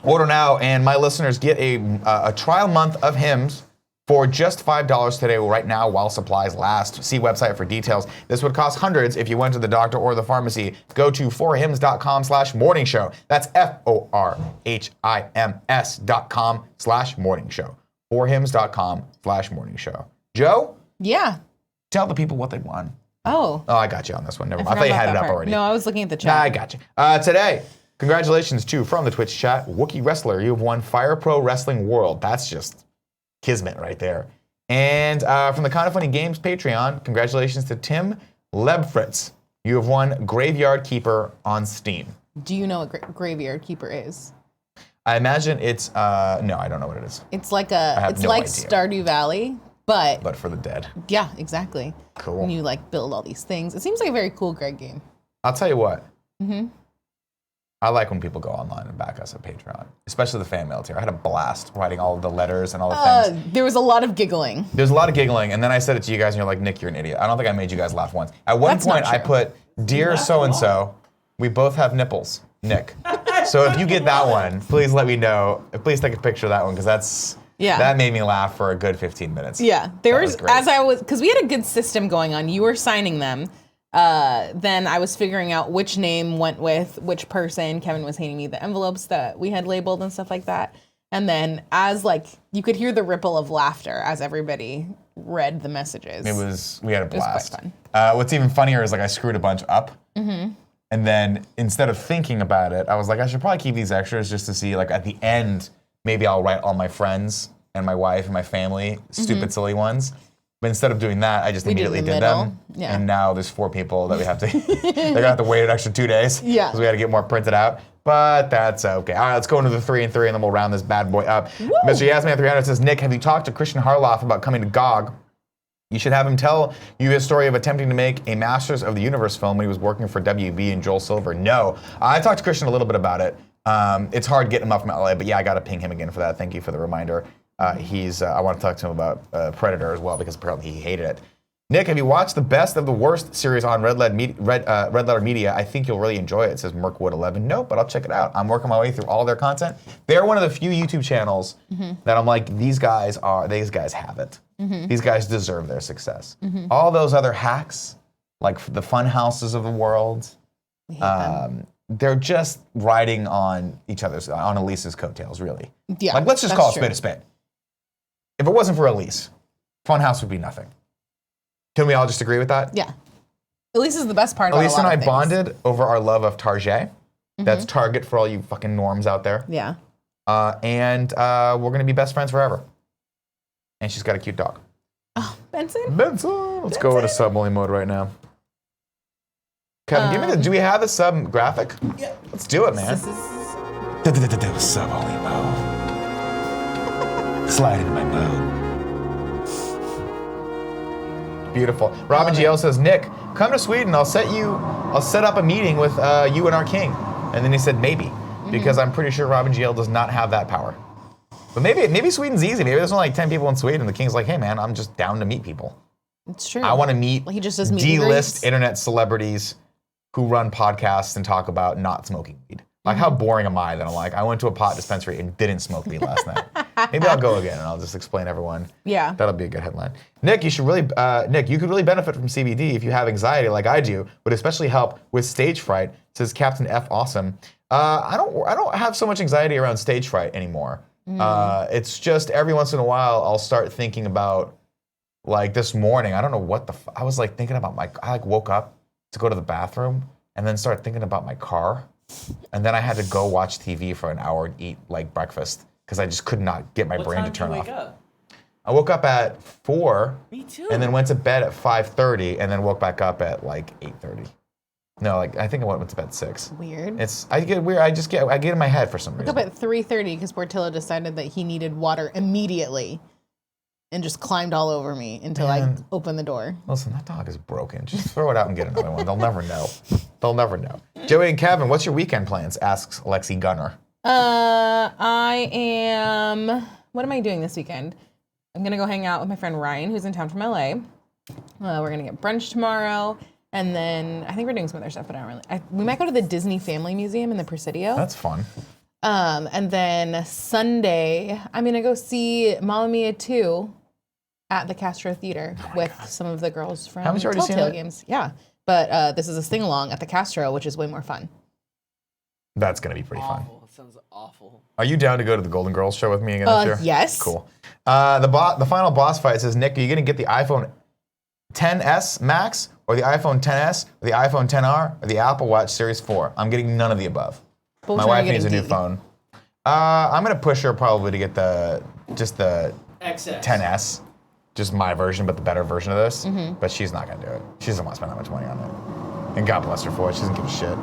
order now, and my listeners get a trial month of Hims for just $5 today, right now, while supplies last. See website for details. This would cost hundreds if you went to the doctor or the pharmacy. Go to forhims.com/morningshow. That's forhims.com/morningshow. forhims.com/morningshow. Joe? Yeah. Tell the people what they won. Oh, I got you on this one. Never mind. I forgot thought you about had it that up part. already. No, I was looking at the Nah, chat. I got you. Today, congratulations to, from the Twitch chat, Wookiee Wrestler. You have won Fire Pro Wrestling World. That's just kismet right there. And from the Kind of Funny Games Patreon, congratulations to Tim Lebfritz. You have won Graveyard Keeper on Steam. Do you know what Graveyard Keeper is? I imagine it's, no, I don't know what it is. It's like have no idea. Stardew Valley, but for the dead. yeah, exactly. Cool. And you like build all these things. It seems like a very cool Greg game. I'll tell you what. I like when people go online and back us at Patreon, especially the fan mail tier. I had a blast writing all of the letters and all the things. There was a lot of giggling. There's a lot of giggling, and then I said it to you guys, and you're like, Nick, you're an idiot. I don't think I made you guys laugh once. At one That's not point, I true. put, Dear so-and-so, we both have nipples, Nick. So if you get that one, please let me know. Please take a picture of that one, because that made me laugh for a good 15 minutes. Yeah, there That was great. because we had a good system going on. You were signing them. Then I was figuring out which name went with which person. Kevin was handing me the envelopes that we had labeled and stuff like that. And then as you could hear the ripple of laughter as everybody read the messages. We had a blast. quite fun. What's even funnier is I screwed a bunch up. And then instead of thinking about it, I was like, I should probably keep these extras just to see, at the end, maybe I'll write all my friends and my wife and my family, stupid, silly ones. But instead of doing that, I just immediately did them. Yeah. And now there's 4 people that we have to, they're gonna have to wait an extra 2 days. Yeah. Because we had to get more printed out. But that's okay. All right, let's go into the 3 and 3, and then we'll round this bad boy up. Mr. Yasman300 says, Nick, have you talked to Christian Harloff about coming to GOG? You should have him tell you his story of attempting to make a Masters of the Universe film when he was working for WB and Joel Silver. No. I talked to Christian a little bit about it. It's hard getting him up from LA, but yeah, I got to ping him again for that. Thank you for the reminder. I want to talk to him about Predator as well because apparently he hated it. Nick, have you watched the Best of the Worst series on Red Letter Media? I think you'll really enjoy it. It says Merkwood11. Nope, but I'll check it out. I'm working my way through all their content. They're one of the few YouTube channels that I'm like, these guys have it. These guys deserve their success. All those other hacks, like the fun houses of the world, they're just riding on each other's, on Elise's coattails, really. Yeah, like, let's just call a spade a spade. If it wasn't for Elise, Funhouse would be nothing. Can we all just agree with that? Yeah. Elise is the best part of Elise a lot and I of bonded over our love of Target. That's Target for all you fucking norms out there. Yeah. And we're going to be best friends forever. And she's got a cute dog. Oh, Benson? Let's go into sub-only mode right now. Kevin, give me do we have a sub graphic? Yeah. Let's do it, man. Sub-only mode. Slide into my mode. Beautiful. Robin GL says, Nick, come to Sweden. I'll set up a meeting with you and our king. And then he said maybe, because I'm pretty sure Robin GL does not have that power. But maybe Sweden's easy. Maybe there's only like 10 people in Sweden. The king's like, hey man, I'm just down to meet people. It's true. I want to meet he just does meet and D-list greets. internet celebrities who run podcasts and talk about not smoking weed. Like, how boring am I that I'm like, I went to a pot dispensary and didn't smoke weed last night. Maybe I'll go again and I'll just explain everyone. Yeah. That'll be a good headline. Nick, you could really benefit from CBD if you have anxiety like I do, would especially help with stage fright, says Captain F Awesome. I don't have so much anxiety around stage fright anymore. It's just every once in a while I'll start thinking about, like this morning, I don't know what I was like thinking about I woke up to go to the bathroom and then start thinking about my car. And then I had to go watch TV for an hour and eat like breakfast because I just could not get my brain to turn off. What time did you wake up? I woke up at 4. Me too. And then went to bed at 5:30 and then woke back up at like 8:30. No, like I think I went to bed at 6. Weird. I get weird. I get in my head for some reason. Woke up at 3:30 because Portillo decided that he needed water immediately. And just climbed all over me until I opened the door. Listen, that dog is broken. Just throw it out and get another one. They'll never know. They'll never know. Joey and Kevin, what's your weekend plans? Asks Lexi Gunner. What am I doing this weekend? I'm gonna go hang out with my friend Ryan, who's in town from LA. We're gonna get brunch tomorrow. And then I think we're doing some other stuff, but I don't really. We might go to the Disney Family Museum in the Presidio. That's fun. And then Sunday, I'm gonna go see Mamma Mia 2 at the Castro Theater with some of the girls from Haven't you already seen Telltale that? Games. Yeah, but this is a sing-along at the Castro, which is way more fun. That's gonna be pretty fun. It sounds awful. Are you down to go to the Golden Girls show with me again this year? Yes. Cool. The final boss fight says, Nick, are you gonna get the iPhone 10s Max or the iPhone 10s or the iPhone 10R or the Apple Watch Series 4? I'm getting none of the above. But My wife needs a new phone. I'm gonna push her probably to get the XS. 10s, just my version, but the better version of this. But she's not gonna do it. She doesn't want to spend that much money on it. And God bless her for it. She doesn't give a shit.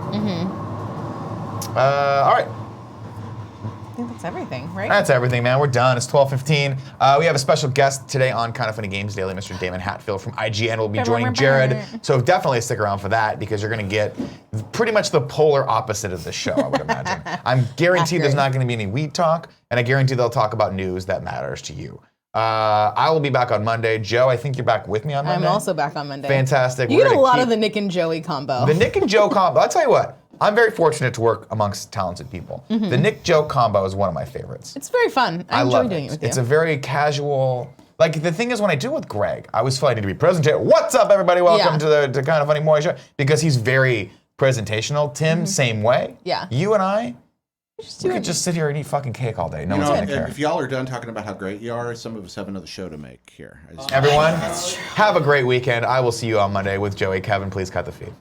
All right. I think that's everything, right? That's everything, man. We're done. It's 12:15. We have a special guest today on Kind of Funny Games Daily. Mr. Damon Hatfield from IGN will be joining Jared. So definitely stick around for that because you're going to get pretty much the polar opposite of the show, I would imagine. I'm guaranteed there's not going to be any weed talk, and I guarantee they'll talk about news that matters to you. I will be back on Monday. Joe, I think you're back with me on Monday. I'm also back on Monday. Fantastic. You get a lot of the Nick and Joey combo. The Nick and Joe combo. I'll tell you what. I'm very fortunate to work amongst talented people. The Nick-Joe combo is one of my favorites. It's very fun. I enjoy doing it with you. It's a very casual, like the thing is when I do it with Greg, I always feel I need to be presentational. What's up everybody, welcome to the Kind of Funny Morning Show. Because he's very presentational. Tim, same way. Yeah. You and I, we could just sit here and eat fucking cake all day. No one's gonna care. If y'all are done talking about how great you are, some of us have another show to make here. Everyone, have a great weekend. I will see you on Monday with Joey. Kevin, please cut the feed.